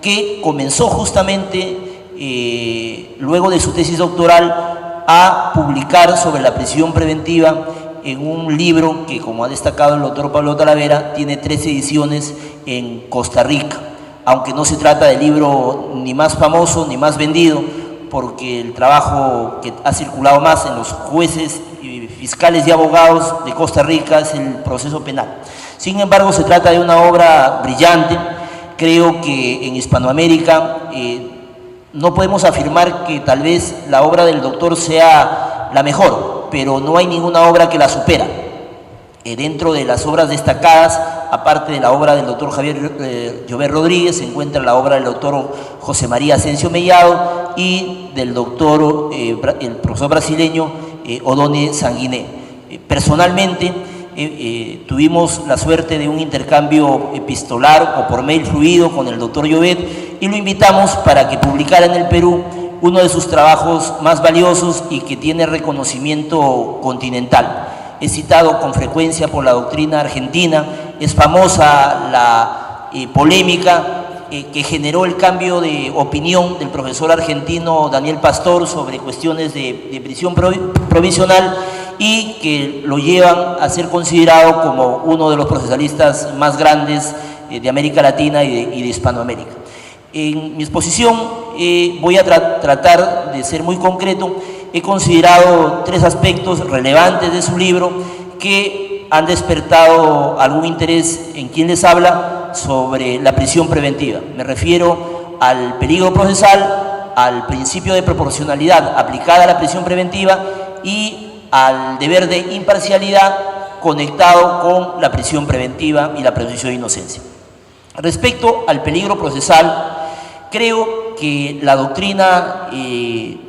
que comenzó justamente, luego de su tesis doctoral, a publicar sobre la prisión preventiva en un libro que, como ha destacado el doctor Pablo Talavera, tiene 3 ediciones en Costa Rica, aunque no se trata del libro ni más famoso ni más vendido, porque el trabajo que ha circulado más en los jueces, fiscales y abogados de Costa Rica es el proceso penal. Sin embargo, se trata de una obra brillante. Creo que en Hispanoamérica no podemos afirmar que tal vez la obra del doctor sea la mejor, pero no hay ninguna obra que la supera. Dentro de las obras destacadas, aparte de la obra del doctor Javier Llobet Rodríguez, se encuentra la obra del doctor José María Asensio Mellado y del doctor, el profesor brasileño Odone Sanguiné. Personalmente, tuvimos la suerte de un intercambio epistolar o por mail fluido con el doctor Llobet y lo invitamos para que publicara en el Perú uno de sus trabajos más valiosos y que tiene reconocimiento continental. Es citado con frecuencia por la doctrina argentina, es famosa la polémica que generó el cambio de opinión del profesor argentino Daniel Pastor sobre cuestiones de prisión provisional y que lo llevan a ser considerado como uno de los procesalistas más grandes de América Latina y de Hispanoamérica. En mi exposición voy a tratar de ser muy concreto. He considerado 3 aspectos relevantes de su libro que han despertado algún interés en quien les habla sobre la prisión preventiva. Me refiero al peligro procesal, al principio de proporcionalidad aplicada a la prisión preventiva y al deber de imparcialidad conectado con la prisión preventiva y la presunción de inocencia. Respecto al peligro procesal, creo que la doctrina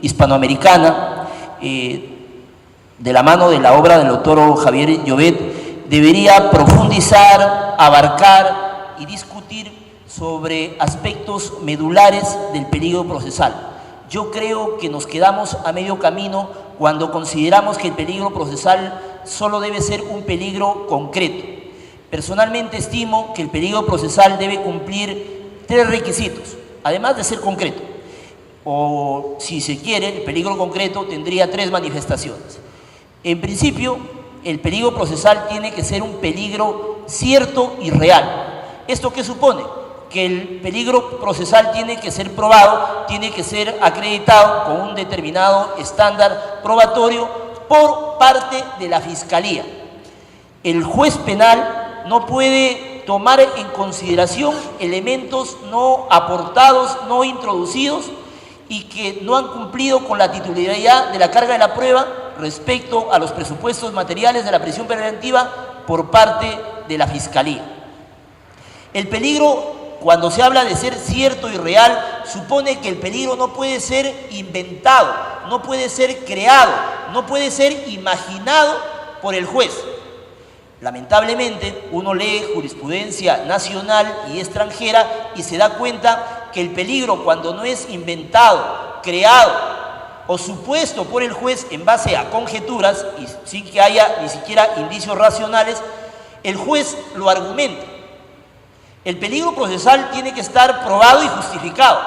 hispanoamericana, de la mano de la obra del doctor Javier Llobet, debería profundizar, abarcar y discutir sobre aspectos medulares del peligro procesal. Yo creo que nos quedamos a medio camino cuando consideramos que el peligro procesal solo debe ser un peligro concreto. Personalmente estimo que el peligro procesal debe cumplir 3 requisitos, además de ser concreto. O, si se quiere, el peligro concreto tendría 3 manifestaciones. En principio, el peligro procesal tiene que ser un peligro cierto y real. ¿Esto qué supone? Que el peligro procesal tiene que ser probado, tiene que ser acreditado con un determinado estándar probatorio por parte de la Fiscalía. El juez penal no puede tomar en consideración elementos no aportados, no introducidos y que no han cumplido con la titularidad de la carga de la prueba respecto a los presupuestos materiales de la prisión preventiva por parte de la Fiscalía. El peligro, cuando se habla de ser cierto y real, supone que el peligro no puede ser inventado, no puede ser creado, no puede ser imaginado por el juez. Lamentablemente, uno lee jurisprudencia nacional y extranjera y se da cuenta que el peligro, cuando no es inventado, creado o supuesto por el juez en base a conjeturas y sin que haya ni siquiera indicios racionales, el juez lo argumenta. El peligro procesal tiene que estar probado y justificado,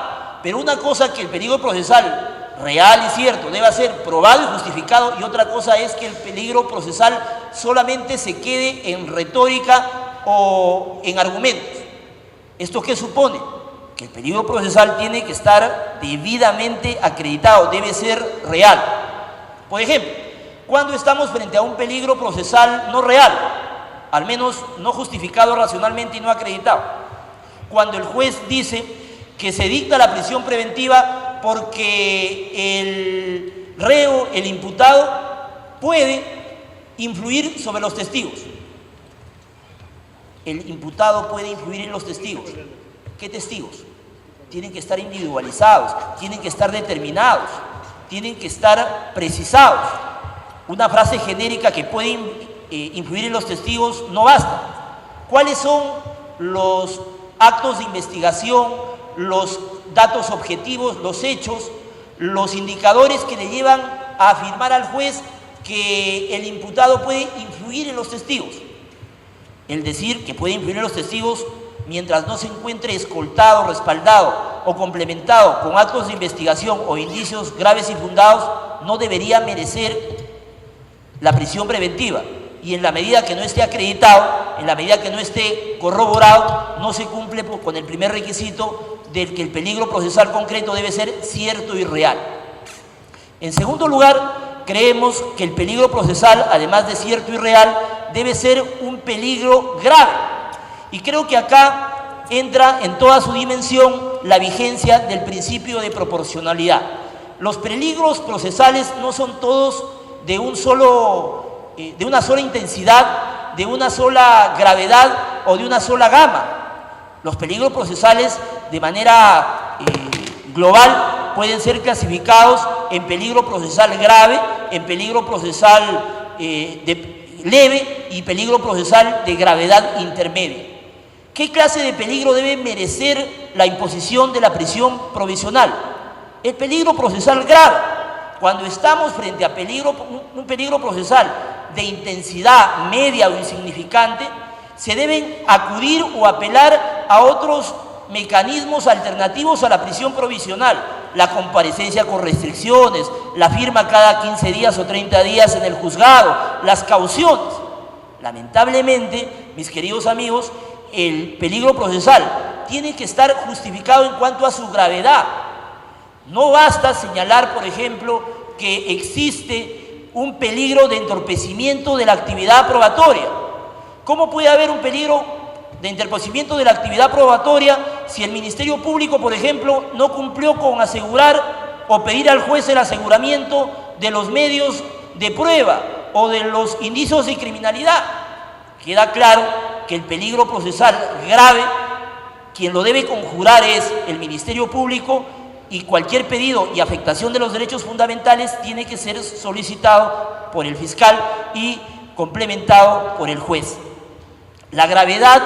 pero una cosa que el peligro procesal real y cierto, debe ser probado y justificado, y otra cosa es que el peligro procesal solamente se quede en retórica o en argumentos. ¿Esto qué supone? Que el peligro procesal tiene que estar debidamente acreditado, debe ser real. Por ejemplo, cuando estamos frente a un peligro procesal no real, al menos no justificado racionalmente y no acreditado, cuando el juez dice que se dicta la prisión preventiva porque el reo, el imputado, puede influir sobre los testigos. El imputado puede influir en los testigos. ¿Qué testigos? Tienen que estar individualizados, tienen que estar determinados, tienen que estar precisados. Una frase genérica que puede influir en los testigos no basta. ¿Cuáles son los actos de investigación, los datos objetivos, los hechos, los indicadores que le llevan a afirmar al juez que el imputado puede influir en los testigos? El decir que puede influir en los testigos mientras no se encuentre escoltado, respaldado o complementado con actos de investigación o indicios graves y fundados, no debería merecer la prisión preventiva. Y en la medida que no esté acreditado, en la medida que no esté corroborado, no se cumple con el primer requisito del que el peligro procesal concreto debe ser cierto y real. En segundo lugar, creemos que el peligro procesal, además de cierto y real, debe ser un peligro grave. Y creo que acá entra en toda su dimensión la vigencia del principio de proporcionalidad. Los peligros procesales no son todos de una sola intensidad, de una sola gravedad o de una sola gama. Los peligros procesales de manera global pueden ser clasificados en peligro procesal grave, en peligro procesal leve y peligro procesal de gravedad intermedia. ¿Qué clase de peligro debe merecer la imposición de la prisión provisional? El peligro procesal grave. Cuando estamos frente a un peligro procesal de intensidad media o insignificante, se deben acudir o apelar a otros mecanismos alternativos a la prisión provisional: la comparecencia con restricciones, la firma cada 15 días o 30 días en el juzgado, las cauciones. Lamentablemente, mis queridos amigos, el peligro procesal tiene que estar justificado en cuanto a su gravedad. No basta señalar, por ejemplo, que existe un peligro de entorpecimiento de la actividad probatoria. ¿Cómo puede haber un peligro de entorpecimiento de la actividad probatoria si el Ministerio Público, por ejemplo, no cumplió con asegurar o pedir al juez el aseguramiento de los medios de prueba o de los indicios de criminalidad? Queda claro que el peligro procesal grave, quien lo debe conjurar es el Ministerio Público, y cualquier pedido y afectación de los derechos fundamentales tiene que ser solicitado por el fiscal y complementado por el juez. La gravedad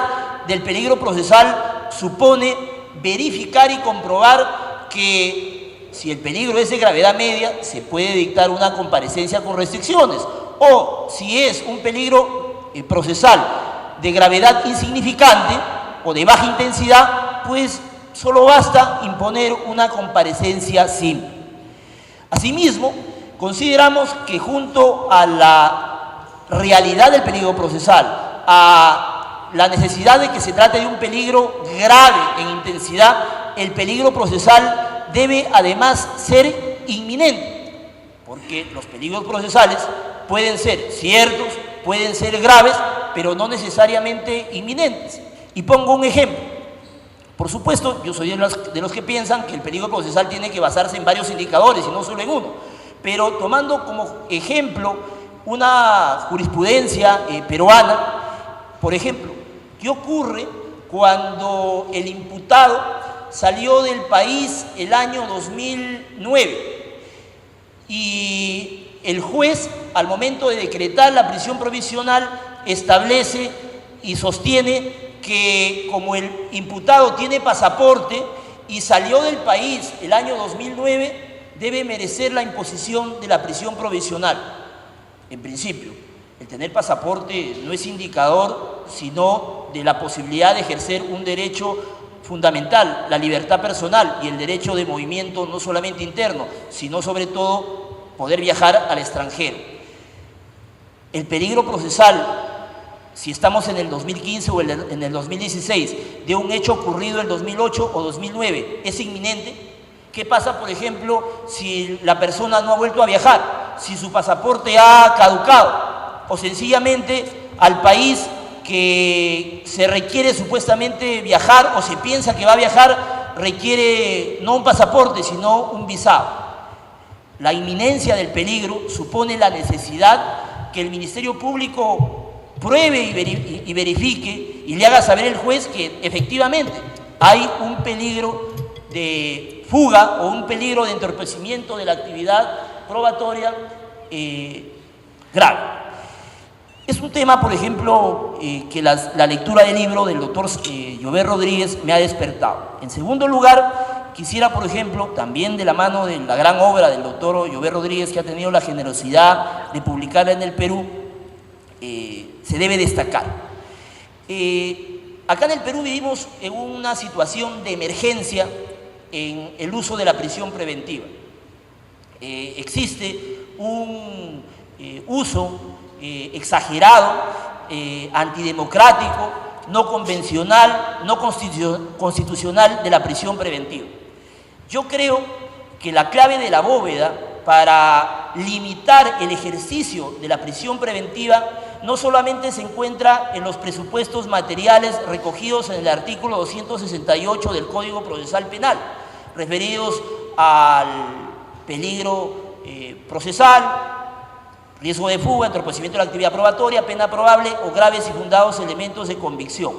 del peligro procesal supone verificar y comprobar que si el peligro es de gravedad media, se puede dictar una comparecencia con restricciones, o si es un peligro procesal de gravedad insignificante o de baja intensidad, pues solo basta imponer una comparecencia simple. Asimismo, consideramos que junto a la realidad del peligro procesal, a la necesidad de que se trate de un peligro grave en intensidad, el peligro procesal debe además ser inminente, porque los peligros procesales pueden ser ciertos, pueden ser graves, pero no necesariamente inminentes. Y pongo un ejemplo. Por supuesto, yo soy de los que piensan que el peligro procesal tiene que basarse en varios indicadores y no solo en uno. Pero tomando como ejemplo una jurisprudencia peruana, por ejemplo, ¿qué ocurre cuando el imputado salió del país el año 2009 y el juez, al momento de decretar la prisión provisional, establece y sostiene que como el imputado tiene pasaporte y salió del país el año 2009, debe merecer la imposición de la prisión provisional? En principio, el tener pasaporte no es indicador sino de la posibilidad de ejercer un derecho fundamental, la libertad personal y el derecho de movimiento no solamente interno, sino sobre todo poder viajar al extranjero. El peligro procesal, si estamos en el 2015 o en el 2016, de un hecho ocurrido en 2008 o 2009, es inminente. ¿Qué pasa, por ejemplo, si la persona no ha vuelto a viajar, si su pasaporte ha caducado o sencillamente al país que se requiere supuestamente viajar o se piensa que va a viajar requiere no un pasaporte, sino un visado? La inminencia del peligro supone la necesidad que el Ministerio Público pruebe y verifique y le haga saber al juez que efectivamente hay un peligro de fuga o un peligro de entorpecimiento de la actividad probatoria grave. Es un tema, por ejemplo, que la lectura del libro del doctor Llobet Rodríguez me ha despertado. En segundo lugar, quisiera, por ejemplo, también de la mano de la gran obra del doctor Llobet Rodríguez, que ha tenido la generosidad de publicarla en el Perú, se debe destacar. Acá en el Perú vivimos en una situación de emergencia en el uso de la prisión preventiva. Existe un uso exagerado, antidemocrático, no convencional, no constitucional de la prisión preventiva. Yo creo que la clave de la bóveda para limitar el ejercicio de la prisión preventiva no solamente se encuentra en los presupuestos materiales recogidos en el artículo 268 del Código Procesal Penal, referidos al peligro procesal, riesgo de fuga, entorpecimiento de la actividad probatoria, pena probable o graves y fundados elementos de convicción.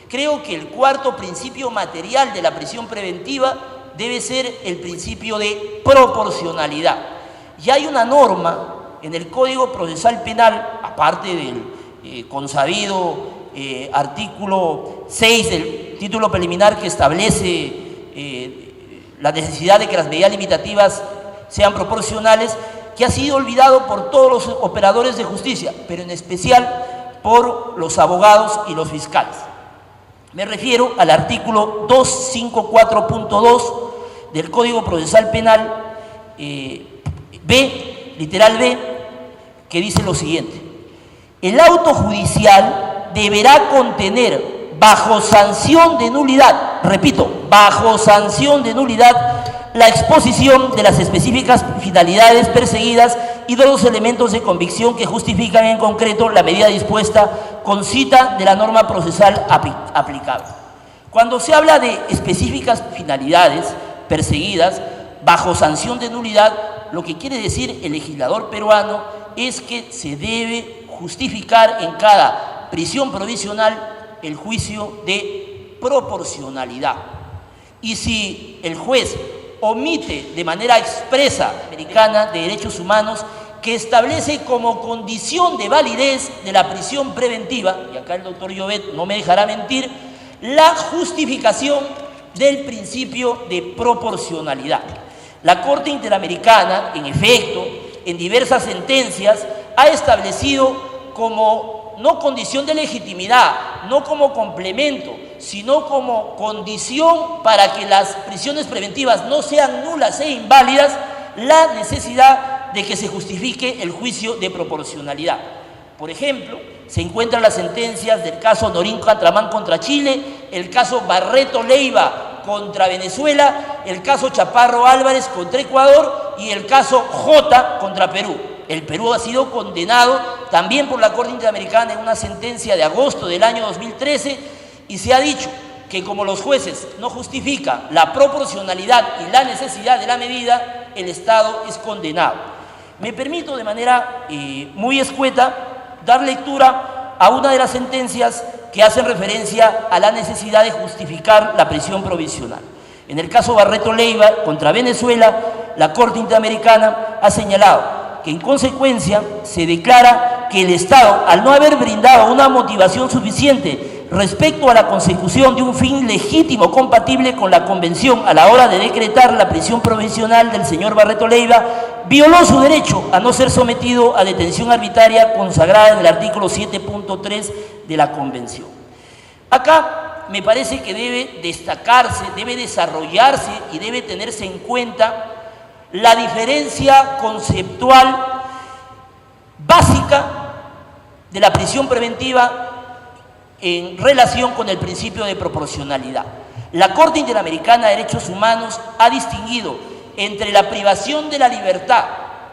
Creo que el cuarto principio material de la prisión preventiva debe ser el principio de proporcionalidad. Y hay una norma en el Código Procesal Penal, aparte del consabido artículo 6 del título preliminar que establece la necesidad de que las medidas limitativas sean proporcionales, que ha sido olvidado por todos los operadores de justicia, pero en especial por los abogados y los fiscales. Me refiero al artículo 254.2 del Código Procesal Penal, B, literal B, que dice lo siguiente: el auto judicial deberá contener, bajo sanción de nulidad, repito, bajo sanción de nulidad, la exposición de las específicas finalidades perseguidas y de los elementos de convicción que justifican en concreto la medida dispuesta con cita de la norma procesal aplicable. Cuando se habla de específicas finalidades perseguidas bajo sanción de nulidad, lo que quiere decir el legislador peruano es que se debe justificar en cada prisión provisional el juicio de proporcionalidad. Y si el juez omite de manera expresa americana de derechos humanos que establece como condición de validez de la prisión preventiva, y acá el doctor Llobet no me dejará mentir, la justificación del principio de proporcionalidad. La Corte Interamericana, en efecto, en diversas sentencias, ha establecido como no condición de legitimidad, no como complemento, sino como condición para que las prisiones preventivas no sean nulas e inválidas, la necesidad de que se justifique el juicio de proporcionalidad. Por ejemplo, se encuentran las sentencias del caso Norín Cantramán contra Chile, el caso Barreto Leiva contra Venezuela, el caso Chaparro Álvarez contra Ecuador y el caso J contra Perú. El Perú ha sido condenado también por la Corte Interamericana en una sentencia de agosto del año 2013 y se ha dicho que como los jueces no justifican la proporcionalidad y la necesidad de la medida, el Estado es condenado. Me permito de manera muy escueta dar lectura a una de las sentencias que hacen referencia a la necesidad de justificar la prisión provisional. En el caso Barreto Leiva contra Venezuela, la Corte Interamericana ha señalado que en consecuencia se declara que el Estado, al no haber brindado una motivación suficiente respecto a la consecución de un fin legítimo compatible con la Convención a la hora de decretar la prisión provisional del señor Barreto Leiva, violó su derecho a no ser sometido a detención arbitraria consagrada en el artículo 7.3 de la Convención. Acá me parece que debe destacarse, debe desarrollarse y debe tenerse en cuenta la diferencia conceptual básica de la prisión preventiva en relación con el principio de proporcionalidad. La Corte Interamericana de Derechos Humanos ha distinguido entre la privación de la libertad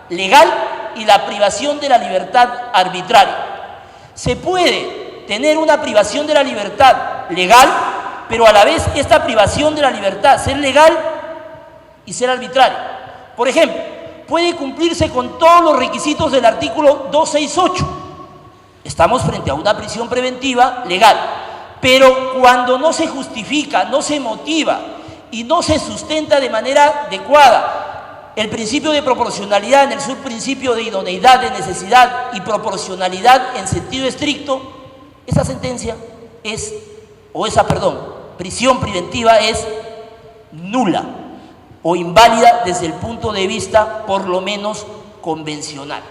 legal y la privación de la libertad arbitraria. Se puede tener una privación de la libertad legal, pero a la vez esta privación de la libertad ser legal y ser arbitraria. Por ejemplo, puede cumplirse con todos los requisitos del artículo 268. Estamos frente a una prisión preventiva legal, pero cuando no se justifica, no se motiva y no se sustenta de manera adecuada el principio de proporcionalidad en el subprincipio de idoneidad, de necesidad y proporcionalidad en sentido estricto, esa sentencia es, prisión preventiva es nula o inválida desde el punto de vista por lo menos convencional.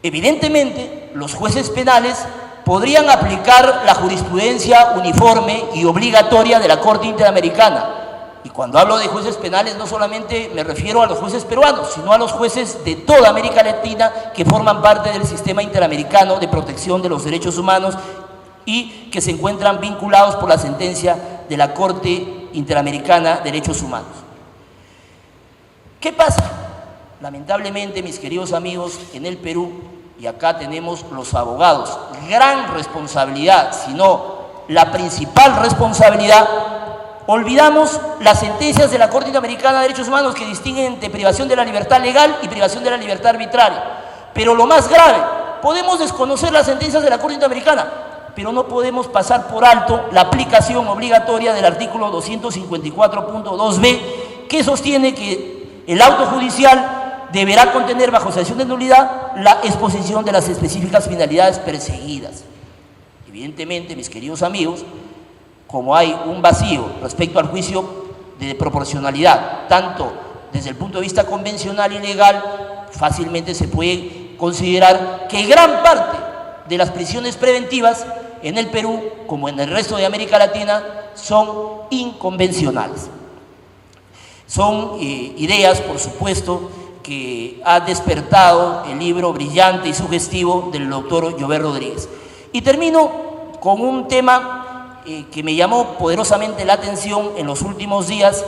Evidentemente, los jueces penales podrían aplicar la jurisprudencia uniforme y obligatoria de la Corte Interamericana. Y cuando hablo de jueces penales no solamente me refiero a los jueces peruanos, sino a los jueces de toda América Latina que forman parte del sistema interamericano de protección de los derechos humanos y que se encuentran vinculados por la sentencia de la Corte Interamericana de Derechos Humanos. ¿Qué pasa? Lamentablemente, mis queridos amigos, en el Perú, y acá tenemos los abogados, gran responsabilidad, si no la principal responsabilidad, olvidamos las sentencias de la Corte Interamericana de Derechos Humanos que distinguen entre privación de la libertad legal y privación de la libertad arbitraria. Pero lo más grave, podemos desconocer las sentencias de la Corte Interamericana, pero no podemos pasar por alto la aplicación obligatoria del artículo 254.2b, que sostiene que el auto judicial deberá contener bajo sanción de nulidad la exposición de las específicas finalidades perseguidas. Evidentemente, mis queridos amigos, como hay un vacío respecto al juicio de proporcionalidad, tanto desde el punto de vista convencional y legal, fácilmente se puede considerar que gran parte de las prisiones preventivas en el Perú, como en el resto de América Latina, son inconvencionales. Son ideas, por supuesto, que ha despertado el libro brillante y sugestivo del doctor Llobet Rodríguez. Y termino con un tema que me llamó poderosamente la atención en los últimos días,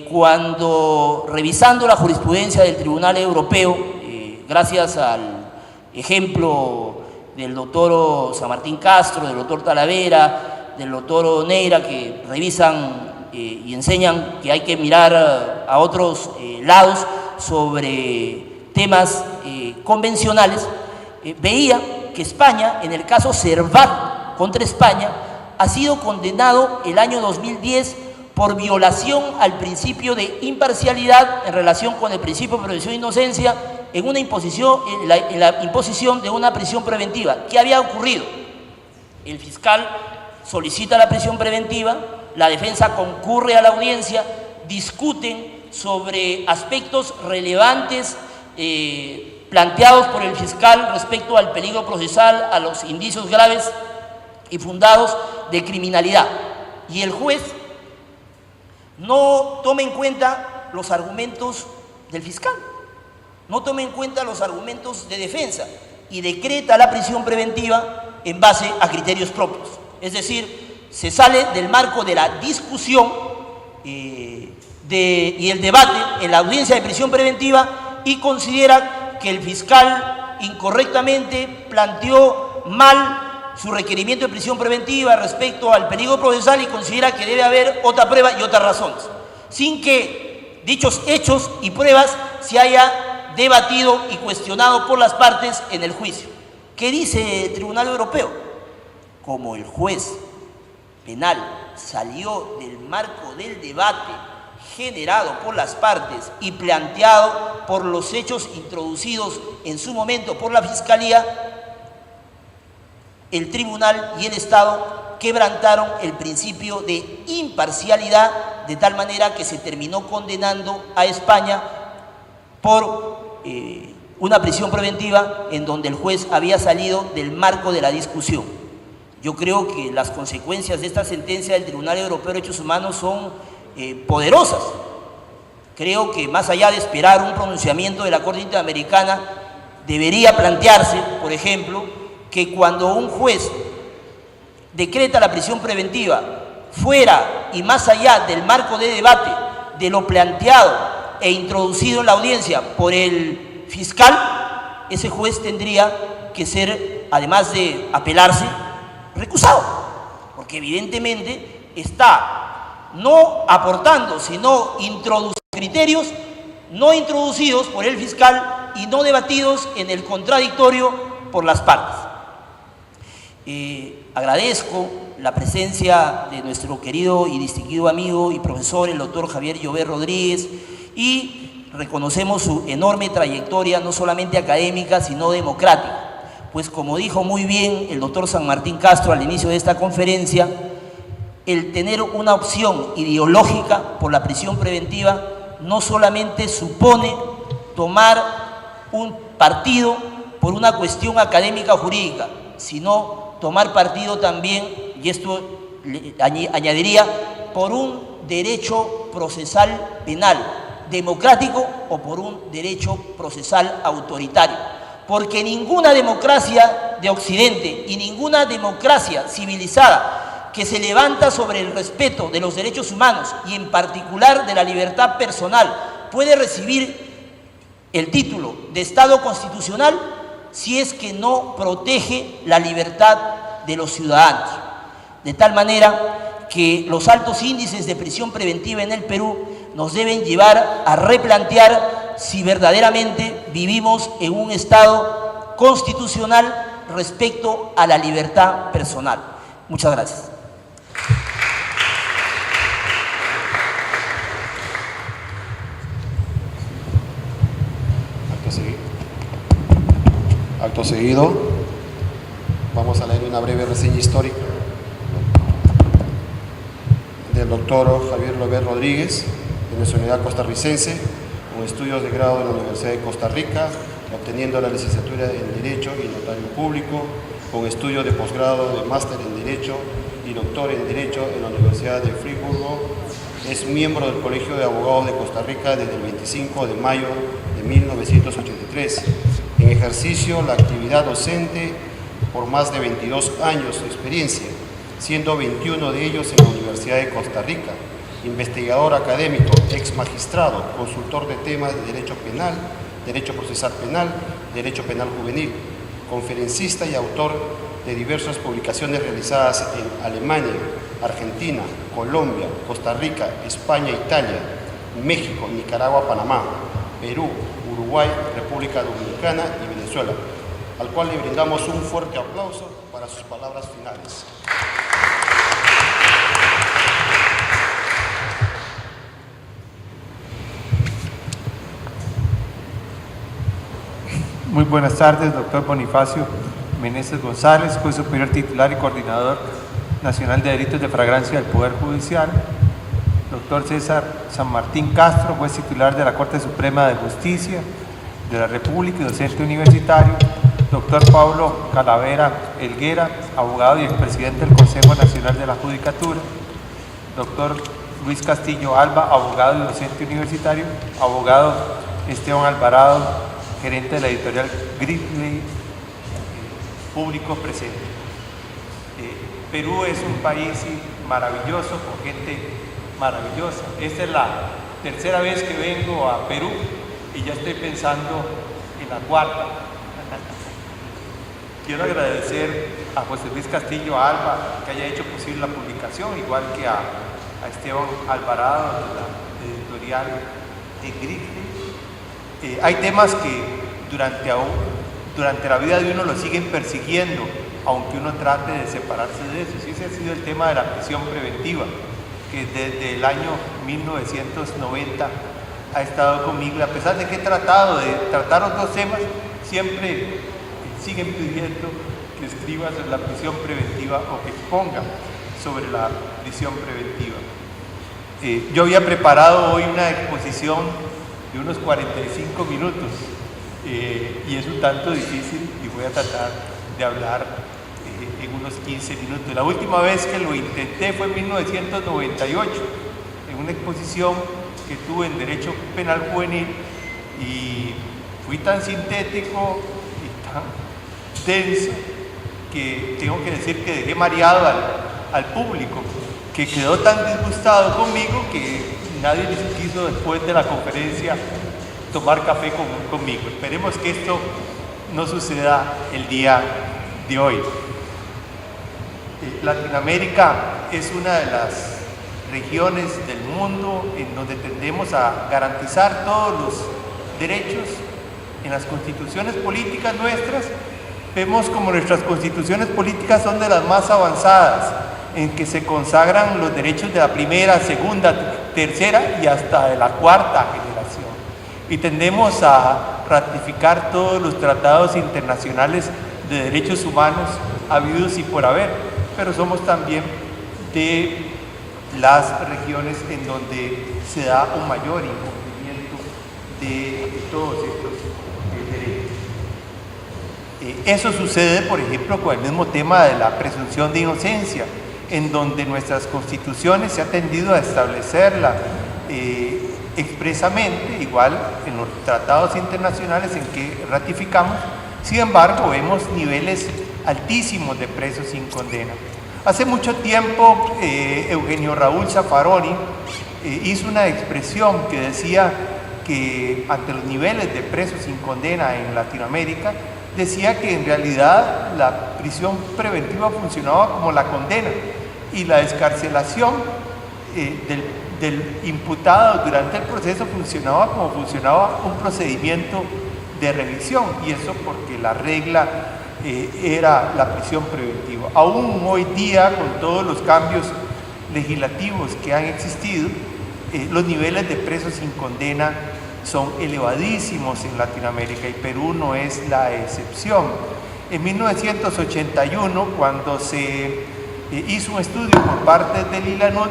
cuando revisando la jurisprudencia del Tribunal Europeo, gracias al ejemplo del doctor San Martín Castro, del doctor Talavera, del doctor Neira, que revisan y enseñan que hay que mirar a otros lados sobre temas convencionales, veía que España, en el caso Servat contra España, ha sido condenado el año 2010 por violación al principio de imparcialidad en relación con el principio de presunción de inocencia en la imposición de una prisión preventiva. ¿Qué había ocurrido? El fiscal solicita la prisión preventiva, la defensa concurre a la audiencia, discuten sobre aspectos relevantes planteados por el fiscal respecto al peligro procesal, a los indicios graves y fundados de criminalidad. Y el juez no toma en cuenta los argumentos del fiscal, no toma en cuenta los argumentos de defensa y decreta la prisión preventiva en base a criterios propios. Es decir, se sale del marco de la discusión y el debate en la audiencia de prisión preventiva y considera que el fiscal incorrectamente planteó mal su requerimiento de prisión preventiva respecto al peligro procesal y considera que debe haber otra prueba y otras razones, sin que dichos hechos y pruebas se haya debatido y cuestionado por las partes en el juicio. ¿Qué dice el Tribunal Europeo? Como el juez penal salió del marco del debate generado por las partes y planteado por los hechos introducidos en su momento por la Fiscalía, el Tribunal y el Estado quebrantaron el principio de imparcialidad de tal manera que se terminó condenando a España por una prisión preventiva en donde el juez había salido del marco de la discusión. Yo creo que las consecuencias de esta sentencia del Tribunal Europeo de Derechos Humanos son poderosas. Creo que más allá de esperar un pronunciamiento de la Corte Interamericana, debería plantearse, por ejemplo, que cuando un juez decreta la prisión preventiva fuera y más allá del marco de debate de lo planteado e introducido en la audiencia por el fiscal, ese juez tendría que ser, además de apelarse, recusado, porque evidentemente está no aportando, sino introduciendo criterios no introducidos por el fiscal y no debatidos en el contradictorio por las partes. Agradezco la presencia de nuestro querido y distinguido amigo y profesor, el doctor Javier Llobet Rodríguez, y reconocemos su enorme trayectoria, no solamente académica, sino democrática. Pues como dijo muy bien el doctor San Martín Castro al inicio de esta conferencia, el tener una opción ideológica por la prisión preventiva no solamente supone tomar un partido por una cuestión académica o jurídica, sino tomar partido también, y esto añadiría, por un derecho procesal penal democrático o por un derecho procesal autoritario. Porque ninguna democracia de Occidente y ninguna democracia civilizada que se levanta sobre el respeto de los derechos humanos y en particular de la libertad personal puede recibir el título de Estado constitucional si es que no protege la libertad de los ciudadanos. De tal manera que los altos índices de prisión preventiva en el Perú nos deben llevar a replantear si verdaderamente vivimos en un Estado constitucional respecto a la libertad personal. Muchas gracias. Acto seguido, vamos a leer una breve reseña histórica del doctor Javier Llobet Rodríguez, de nacionalidad costarricense, con estudios de grado en la Universidad de Costa Rica, obteniendo la licenciatura en Derecho y Notario Público, con estudios de posgrado de máster en Derecho y doctor en Derecho en la Universidad de Friburgo. Es miembro del Colegio de Abogados de Costa Rica desde el 25 de mayo de 1983. En ejercicio la actividad docente por más de 22 años de experiencia, siendo 21 de ellos en la Universidad de Costa Rica. Investigador académico, ex magistrado, consultor de temas de Derecho Penal, Derecho Procesal Penal, Derecho Penal Juvenil, conferencista y autor de diversas publicaciones realizadas en Alemania, Argentina, Colombia, Costa Rica, España, Italia, México, Nicaragua, Panamá, Perú, Uruguay, República Dominicana y Venezuela, al cual le brindamos un fuerte aplauso para sus palabras finales. Muy buenas tardes, doctor Bonifacio Meneses González, juez superior titular y coordinador nacional de delitos de flagrancia del Poder Judicial. Doctor César San Martín Castro, juez titular de la Corte Suprema de Justicia de la República y docente universitario. Doctor Pablo Talavera Helguera, abogado y expresidente del Consejo Nacional de la Judicatura. Doctor Luis Castillo Alba, abogado y docente universitario. Abogado Esteban Alvarado, gerente de la editorial Gridley, público presente. Perú es un país maravilloso, con gente maravillosa. Esta es la tercera vez que vengo a Perú y ya estoy pensando en la cuarta. Quiero agradecer a José Luis Castillo Alba que haya hecho posible la publicación, igual que a Esteban Alvarado de la editorial de Gridley. Hay temas que durante la vida de uno lo siguen persiguiendo, aunque uno trate de separarse de eso. Sí, ese ha sido el tema de la prisión preventiva, que desde el año 1990 ha estado conmigo, y a pesar de que he tratado de tratar los dos temas, siempre siguen pidiendo que escriba sobre la prisión preventiva o que exponga sobre la prisión preventiva. Yo había preparado hoy una exposición de unos 45 minutos y es un tanto difícil, y voy a tratar de hablar en unos 15 minutos. La última vez que lo intenté fue en 1998, en una exposición que tuve en Derecho Penal Juvenil, y fui tan sintético y tan denso que tengo que decir que dejé mareado al público, que quedó tan disgustado conmigo que nadie les quiso después de la conferencia tomar café conmigo. Esperemos que esto no suceda el día de hoy. Latinoamérica es una de las regiones del mundo en donde tendemos a garantizar todos los derechos. En las constituciones políticas nuestras vemos como nuestras constituciones políticas son de las más avanzadas, en que se consagran los derechos de la primera, segunda, tercera y hasta de la cuarta generación. Y tendemos a ratificar todos los tratados internacionales de derechos humanos habidos y por haber, pero somos también de las regiones en donde se da un mayor incumplimiento de todos estos derechos. Eso sucede, por ejemplo, con el mismo tema de la presunción de inocencia, en donde nuestras constituciones se ha tendido a establecerla expresamente, igual en los tratados internacionales en que ratificamos. Sin embargo, vemos niveles altísimos de presos sin condena. Hace mucho tiempo, Eugenio Raúl Zaffaroni hizo una expresión que decía que ante los niveles de presos sin condena en Latinoamérica, decía que en realidad la prisión preventiva funcionaba como la condena y la descarcelación del imputado durante el proceso funcionaba como funcionaba un procedimiento de revisión, y eso porque la regla era la prisión preventiva. Aún hoy día, con todos los cambios legislativos que han existido, los niveles de presos sin condena son elevadísimos en Latinoamérica, y Perú no es la excepción. En 1981, cuando se hizo un estudio por parte del ILANUD,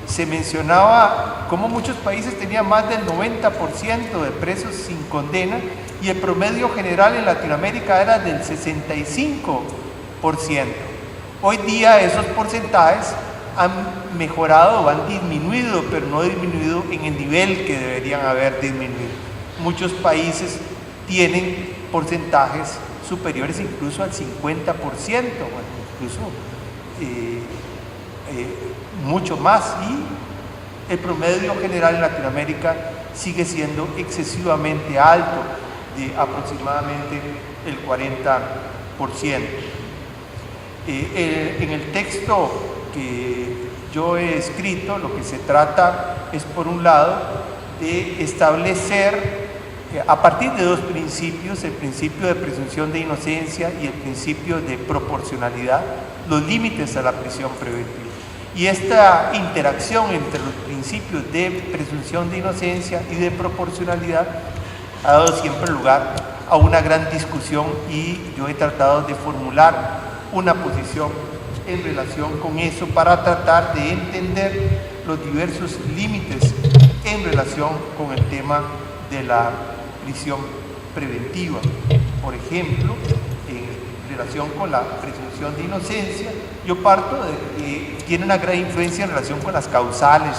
se mencionaba cómo muchos países tenían más del 90% de presos sin condena, y el promedio general en Latinoamérica era del 65%. Hoy día esos porcentajes han mejorado o han disminuido, pero no disminuido en el nivel que deberían haber disminuido. Muchos países tienen porcentajes superiores incluso al 50%, incluso mucho más, y el promedio general en Latinoamérica sigue siendo excesivamente alto, de aproximadamente el 40%. En el texto que yo he escrito, lo que se trata es, por un lado, de establecer a partir de dos principios, el principio de presunción de inocencia y el principio de proporcionalidad, los límites a la prisión preventiva. Y esta interacción entre los principios de presunción de inocencia y de proporcionalidad ha dado siempre lugar a una gran discusión, y yo he tratado de formular una posición en relación con eso para tratar de entender los diversos límites en relación con el tema de la prisión preventiva. Por ejemplo, en relación con la presunción de inocencia, yo parto de que tiene una gran influencia en relación con las causales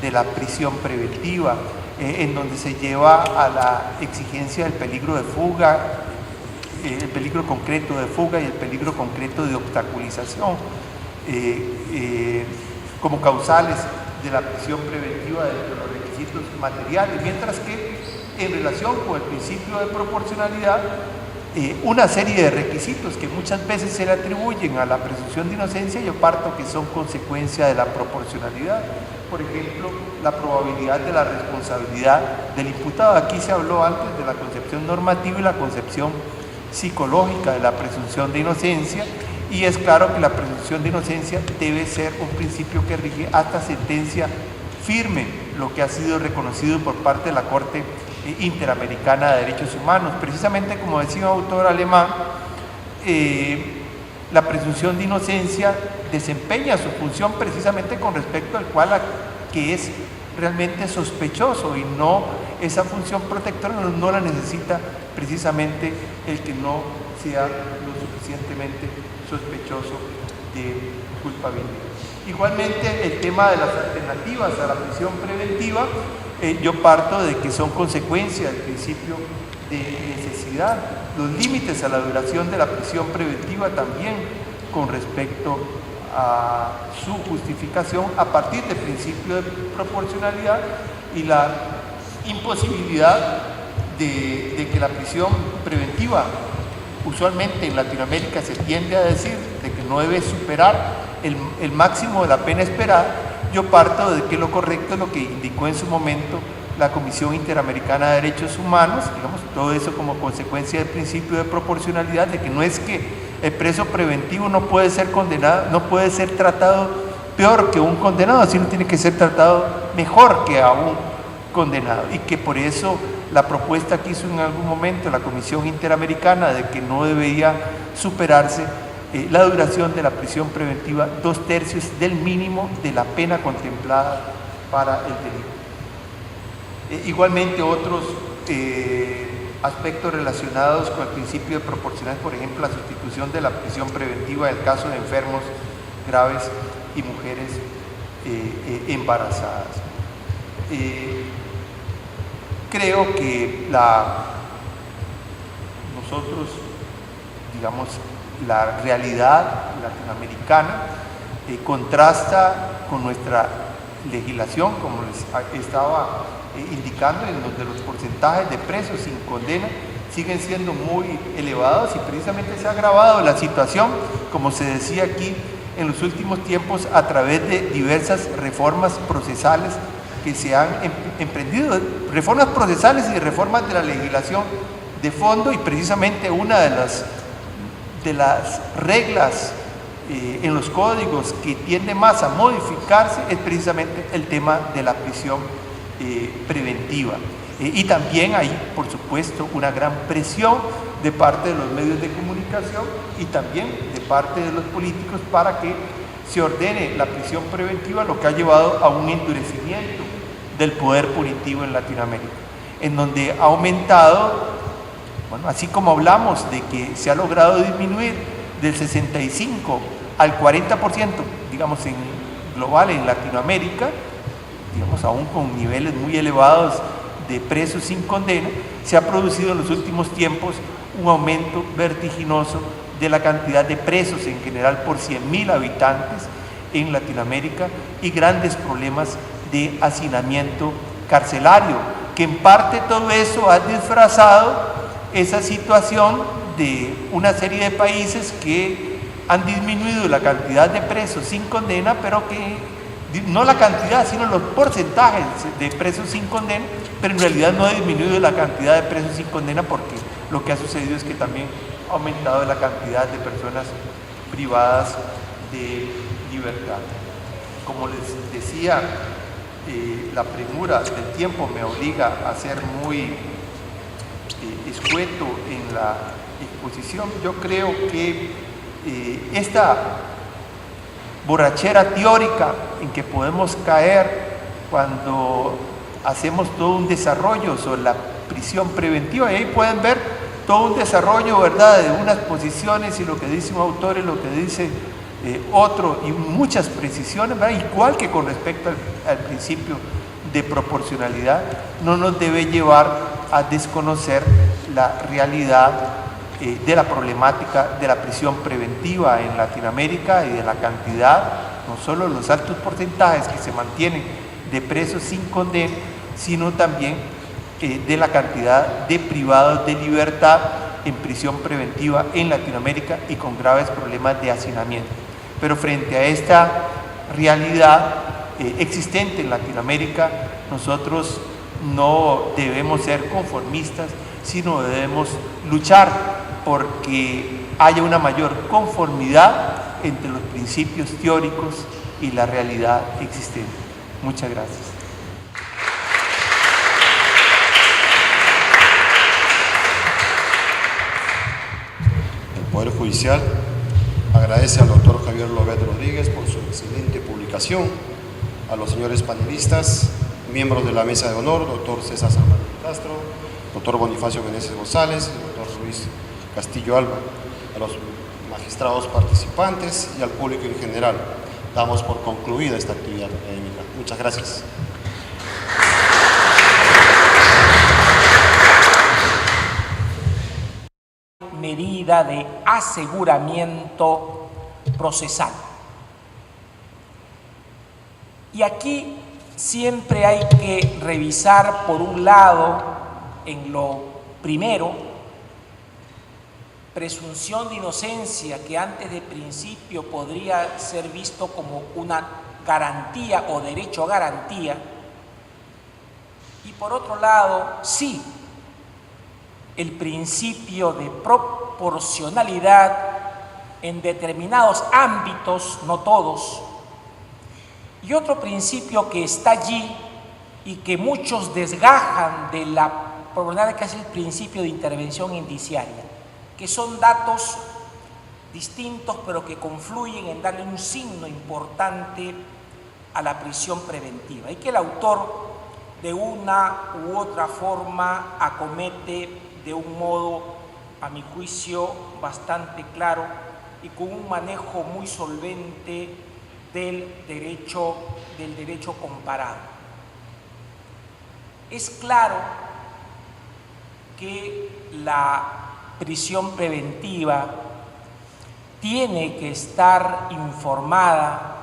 de la prisión preventiva, en donde se lleva a la exigencia del peligro de fuga, el peligro concreto de fuga y el peligro concreto de obstaculización como causales de la prisión preventiva dentro de los requisitos materiales, mientras que en relación con el principio de proporcionalidad, una serie de requisitos que muchas veces se le atribuyen a la presunción de inocencia, yo parto que son consecuencia de la proporcionalidad. Por ejemplo, la probabilidad de la responsabilidad del imputado. Aquí se habló antes de la concepción normativa y la concepción psicológica de la presunción de inocencia, y es claro que la presunción de inocencia debe ser un principio que rige hasta sentencia firme, lo que ha sido reconocido por parte de la Corte Interamericana de Derechos Humanos. Precisamente, como decía un autor alemán, la presunción de inocencia desempeña su función precisamente con respecto al cual que es realmente sospechoso, y no esa función protectora no la necesita precisamente el que no sea lo suficientemente sospechoso de culpabilidad. Igualmente, el tema de las alternativas a la prisión preventiva, yo parto de que son consecuencia del principio de necesidad. Los límites a la duración de la prisión preventiva también con respecto a su justificación a partir del principio de proporcionalidad y la imposibilidad de que la prisión preventiva, usualmente en Latinoamérica se tiende a decir de que no debe superar el máximo de la pena esperada. Yo parto de que lo correcto es lo que indicó en su momento la Comisión Interamericana de Derechos Humanos, digamos, todo eso como consecuencia del principio de proporcionalidad, de que no es que el preso preventivo no puede ser condenado, no puede ser tratado peor que un condenado, sino tiene que ser tratado mejor que a un condenado, y que por eso la propuesta que hizo en algún momento la Comisión Interamericana de que no debería superarse la duración de la prisión preventiva 2/3 del mínimo de la pena contemplada para el delito. Igualmente otros aspectos relacionados con el principio de proporcionalidad, por ejemplo, la sustitución de la prisión preventiva en el caso de enfermos graves y mujeres embarazadas. Creo que nosotros, digamos, la realidad latinoamericana contrasta con nuestra legislación, como les estaba indicando, en donde los porcentajes de presos sin condena siguen siendo muy elevados, y precisamente se ha agravado la situación, como se decía aquí, en los últimos tiempos a través de diversas reformas procesales que se han emprendido, reformas procesales y reformas de la legislación de fondo, y precisamente una de las reglas en los códigos que tiende más a modificarse es precisamente el tema de la prisión preventiva. Y también hay, por supuesto, una gran presión de parte de los medios de comunicación y también de parte de los políticos para que se ordene la prisión preventiva, lo que ha llevado a un endurecimiento del poder punitivo en Latinoamérica, en donde ha aumentado, bueno, así como hablamos de que se ha logrado disminuir del 65 al 40%, digamos, en global en Latinoamérica, digamos, aún con niveles muy elevados de presos sin condena, se ha producido en los últimos tiempos un aumento vertiginoso de la cantidad de presos en general por 100.000 habitantes en Latinoamérica, y grandes problemas de hacinamiento carcelario, que en parte todo eso ha disfrazado esa situación de una serie de países que han disminuido la cantidad de presos sin condena, pero que no la cantidad, sino los porcentajes de presos sin condena, pero en realidad no ha disminuido la cantidad de presos sin condena, porque lo que ha sucedido es que también ha aumentado la cantidad de personas privadas de libertad. Como les decía, la premura del tiempo me obliga a ser muy escueto en la exposición. Yo creo que esta borrachera teórica en que podemos caer cuando hacemos todo un desarrollo sobre la prisión preventiva, y ahí pueden ver todo un desarrollo, ¿verdad?, de unas posiciones y lo que dice un autor y lo que dice otro, y muchas precisiones, ¿verdad?, igual que con respecto al principio de proporcionalidad, no nos debe llevar a desconocer la realidad de la problemática de la prisión preventiva en Latinoamérica y de la cantidad, no solo los altos porcentajes que se mantienen de presos sin condena, sino también de la cantidad de privados de libertad en prisión preventiva en Latinoamérica y con graves problemas de hacinamiento. Pero frente a esta realidad existente en Latinoamérica, nosotros no debemos ser conformistas, sino debemos luchar porque haya una mayor conformidad entre los principios teóricos y la realidad existente. Muchas gracias. El Poder Judicial agradece al doctor Javier Lobet Rodríguez por su excelente publicación, a los señores panelistas, miembros de la mesa de honor, doctor César San Martín Castro, doctor Bonifacio Meneses González, doctor Luis Castillo Alba, a los magistrados participantes y al público en general. Damos por concluida esta actividad académica. Muchas gracias. Medida de aseguramiento procesal. Y aquí siempre hay que revisar, por un lado, en lo primero, presunción de inocencia, que antes de principio podría ser visto como una garantía o derecho a garantía, y por otro lado, sí, el principio de proporcionalidad en determinados ámbitos, no todos, y otro principio que está allí y que muchos desgajan de la proporcionalidad, que es el principio de intervención indiciaria, que son datos distintos pero que confluyen en darle un signo importante a la prisión preventiva, y que el autor de una u otra forma acomete de un modo, a mi juicio, bastante claro y con un manejo muy solvente del derecho comparado. Es claro que la prisión preventiva tiene que estar informada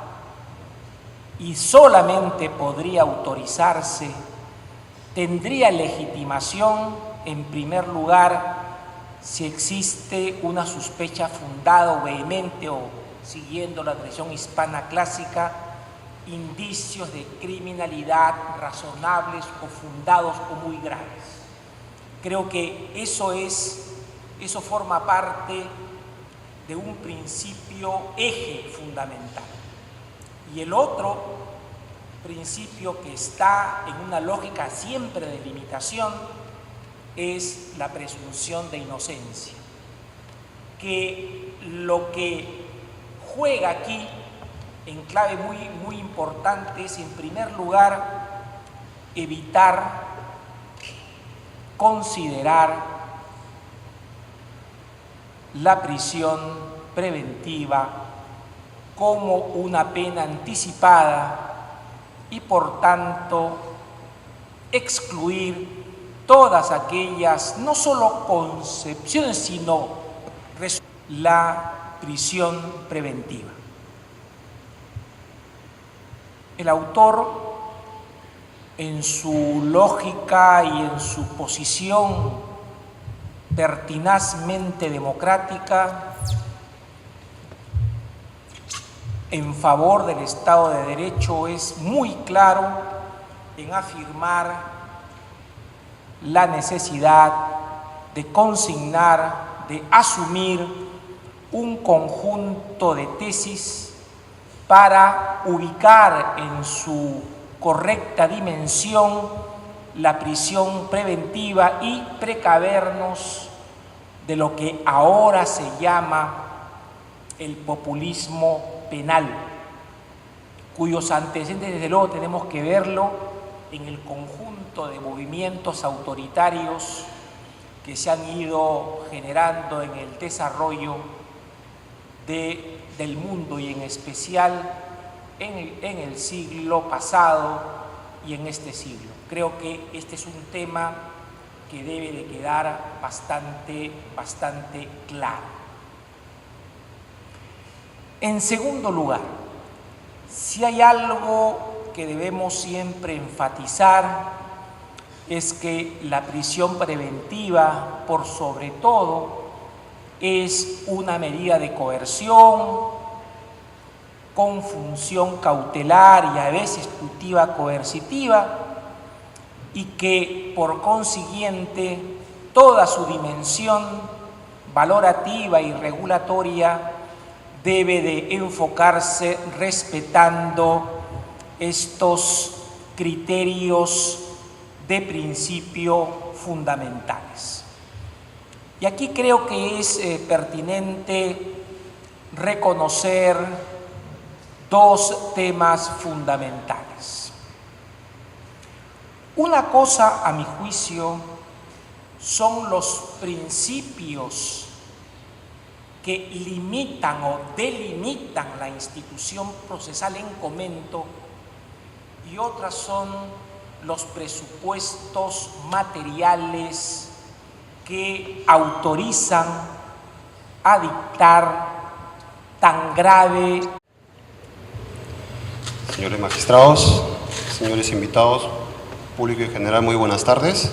y solamente podría autorizarse, tendría legitimación en primer lugar si existe una sospecha fundada o vehemente, o siguiendo la tradición hispana clásica, indicios de criminalidad razonables o fundados o muy graves. Creo que eso forma parte de un principio eje fundamental. Y el otro principio que está en una lógica siempre de limitación es la presunción de inocencia, que lo que juega aquí en clave muy importante es, en primer lugar, evitar considerar la prisión preventiva como una pena anticipada y, por tanto, excluir todas aquellas, no solo concepciones, sino la prisión preventiva. El autor, en su lógica y en su posición pertinazmente democrática en favor del Estado de Derecho, es muy claro en afirmar la necesidad de consignar, de asumir un conjunto de tesis para ubicar en su correcta dimensión la prisión preventiva y precavernos de lo que ahora se llama el populismo penal, cuyos antecedentes, desde luego, tenemos que verlo en el conjunto de movimientos autoritarios que se han ido generando en el desarrollo del mundo, y en especial en el siglo pasado y en este siglo. Creo que este es un tema que debe de quedar bastante claro. En segundo lugar, si hay algo que debemos siempre enfatizar, es que la prisión preventiva, por sobre todo, es una medida de coerción con función cautelar y a veces tutiva coercitiva, y que por consiguiente toda su dimensión valorativa y regulatoria debe de enfocarse respetando estos criterios de principio fundamentales. Y aquí creo que es pertinente reconocer dos temas fundamentales. Una cosa, a mi juicio, son los principios que limitan o delimitan la institución procesal en comento, y otras son los presupuestos materiales que autorizan a dictar tan grave. Señores magistrados, señores invitados, público en general, muy buenas tardes.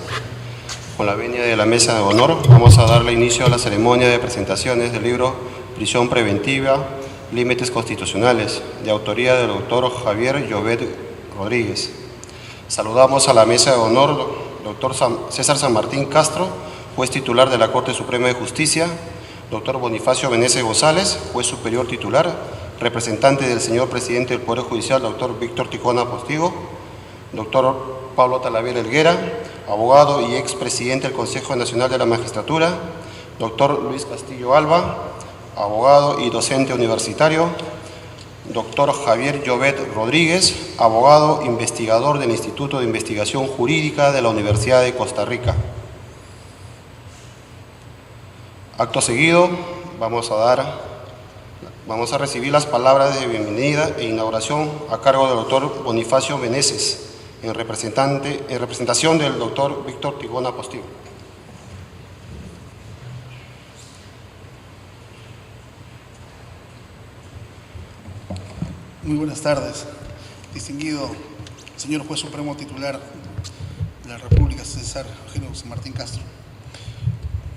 Con la venia de la mesa de honor, vamos a darle inicio a la ceremonia de presentaciones del libro Prisión Preventiva, Límites Constitucionales, de autoría del doctor Javier Llobet Rodríguez. Saludamos a la mesa de honor, doctor César San Martín Castro, juez titular de la Corte Suprema de Justicia, doctor Bonifacio Meneses González, juez superior titular, representante del señor presidente del Poder Judicial, doctor Víctor Ticona Postigo, doctor Pablo Talavera Helguera, abogado y expresidente del Consejo Nacional de la Magistratura, doctor Luis Castillo Alba, abogado y docente universitario, doctor Javier Llobet Rodríguez, abogado investigador del Instituto de Investigación Jurídica de la Universidad de Costa Rica. Acto seguido, vamos a recibir las palabras de bienvenida e inauguración a cargo del doctor Bonifacio Meneses, en representación del doctor Víctor Ticona Postigo. Muy buenas tardes, distinguido señor juez supremo titular de la República, César Eugenio San Martín Castro,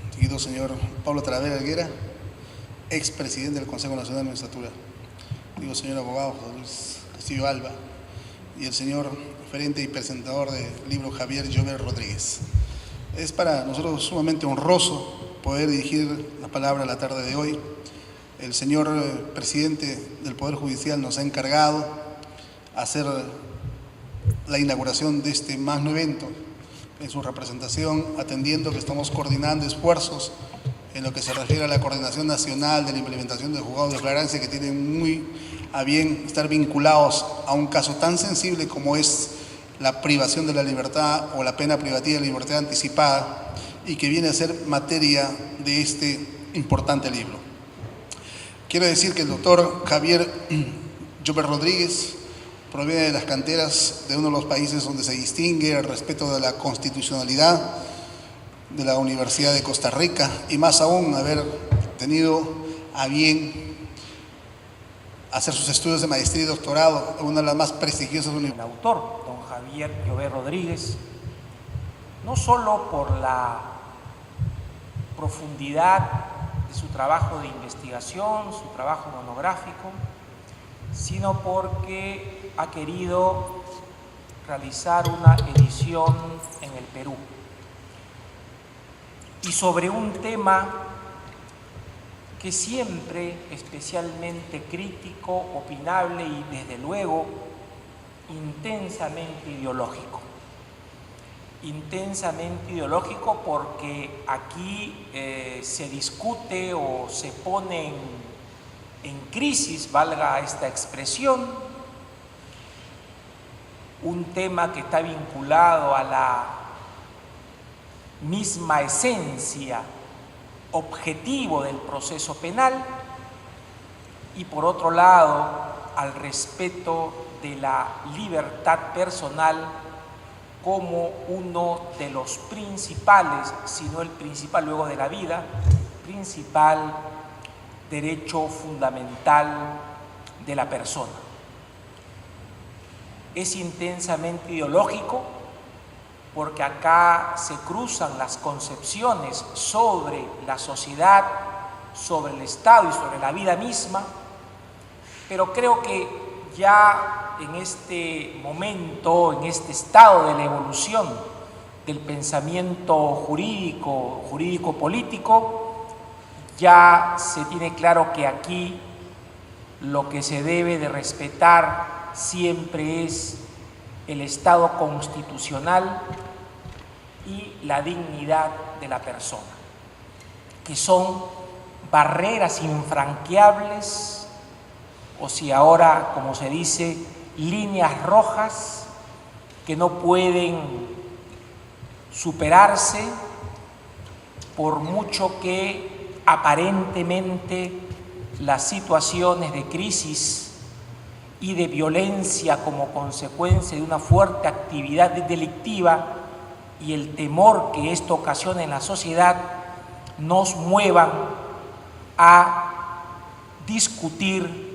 distinguido señor Pablo Talavera Helguera, expresidente del Consejo Nacional de la Magistratura, digo señor abogado José Luis Castillo Alba y el señor referente y presentador del libro Javier Llobet Rodríguez. Es para nosotros sumamente honroso poder dirigir la palabra la tarde de hoy. El señor presidente del Poder Judicial nos ha encargado hacer la inauguración de este magno evento en su representación, atendiendo que estamos coordinando esfuerzos en lo que se refiere a la coordinación nacional de la implementación del juzgado de flagrancia, que tienen muy a bien estar vinculados a un caso tan sensible como es la privación de la libertad o la pena privativa de libertad anticipada, y que viene a ser materia de este importante libro. Quiero decir que el doctor Javier Llobet Rodríguez proviene de las canteras de uno de los países donde se distingue el respeto de la constitucionalidad, de la Universidad de Costa Rica, y más aún haber tenido a bien hacer sus estudios de maestría y doctorado en una de las más prestigiosas universidades. El autor, don Javier Llobet Rodríguez, no solo por la profundidad de su trabajo de investigación, su trabajo monográfico, sino porque ha querido realizar una edición en el Perú y sobre un tema que siempre especialmente crítico, opinable y desde luego intensamente ideológico. Intensamente ideológico porque aquí se discute o se pone en crisis, valga esta expresión, un tema que está vinculado a la misma esencia, objetivo del proceso penal, y por otro lado al respeto de la libertad personal como uno de los principales, si no el principal luego de la vida, principal derecho fundamental de la persona. Es intensamente ideológico porque acá se cruzan las concepciones sobre la sociedad, sobre el Estado y sobre la vida misma, pero creo que ya en este momento, en este estado de la evolución del pensamiento jurídico-político, ya se tiene claro que aquí lo que se debe de respetar siempre es el Estado constitucional y la dignidad de la persona, que son barreras infranqueables, o si ahora, como se dice, líneas rojas que no pueden superarse por mucho que aparentemente las situaciones de crisis y de violencia como consecuencia de una fuerte actividad delictiva y el temor que esto ocasiona en la sociedad nos muevan a discutir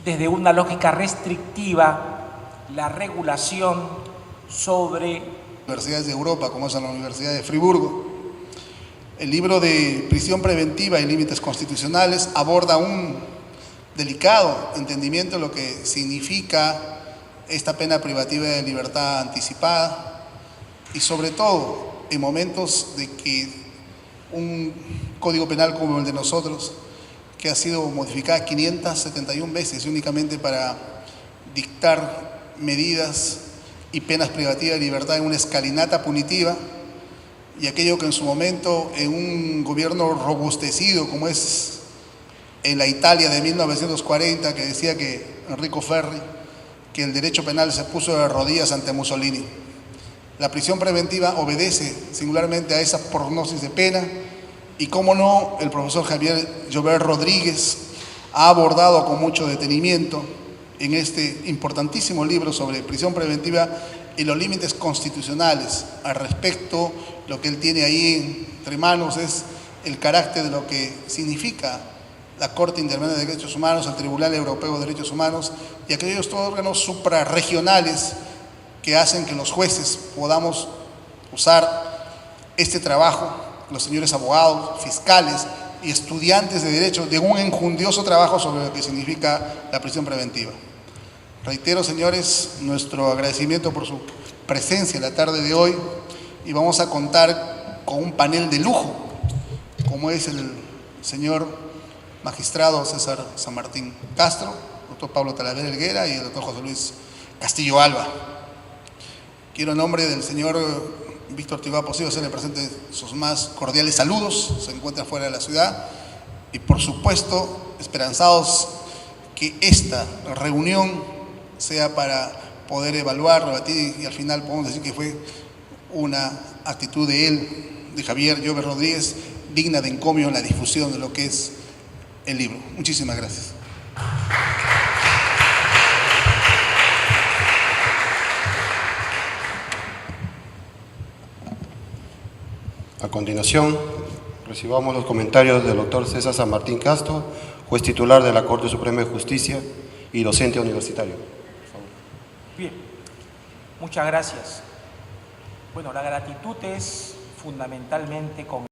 desde una lógica restrictiva la regulación sobre universidades de Europa, como es la Universidad de Friburgo. El libro de Prisión Preventiva y Límites Constitucionales aborda un delicado entendimiento de lo que significa esta pena privativa de libertad anticipada y sobre todo en momentos de que un código penal como el de nosotros, que ha sido modificado 571 veces únicamente para dictar medidas y penas privativas de libertad en una escalinata punitiva, y aquello que en su momento en un gobierno robustecido como es en la Italia de 1940, que decía que Enrico Ferri, que el derecho penal se puso de rodillas ante Mussolini. La prisión preventiva obedece singularmente a esa prognosis de pena y, cómo no, el profesor Javier Llobet Rodríguez ha abordado con mucho detenimiento en este importantísimo libro sobre prisión preventiva y los límites constitucionales. Al respecto, lo que él tiene ahí entre manos es el carácter de lo que significa la Corte Interamericana de Derechos Humanos, el Tribunal Europeo de Derechos Humanos y aquellos todos órganos suprarregionales que hacen que los jueces podamos usar este trabajo, los señores abogados, fiscales y estudiantes de derecho, de un enjundioso trabajo sobre lo que significa la prisión preventiva. Reitero, señores, nuestro agradecimiento por su presencia en la tarde de hoy y vamos a contar con un panel de lujo, como es el señor magistrado César San Martín Castro, el doctor Pablo Talavera Helguera y el doctor José Luis Castillo Alba. Quiero en nombre del señor Víctor Tibá Posillo hacerle presente sus más cordiales saludos, se encuentra fuera de la ciudad y por supuesto esperanzados que esta reunión sea para poder evaluar, rebatir y al final podemos decir que fue una actitud de él, de Javier Llobet Rodríguez, digna de encomio en la difusión de lo que es el libro. Muchísimas gracias. A continuación, recibamos los comentarios del doctor César San Martín Castro, juez titular de la Corte Suprema de Justicia y docente universitario. Bien, muchas gracias. Bueno, la gratitud es fundamentalmente con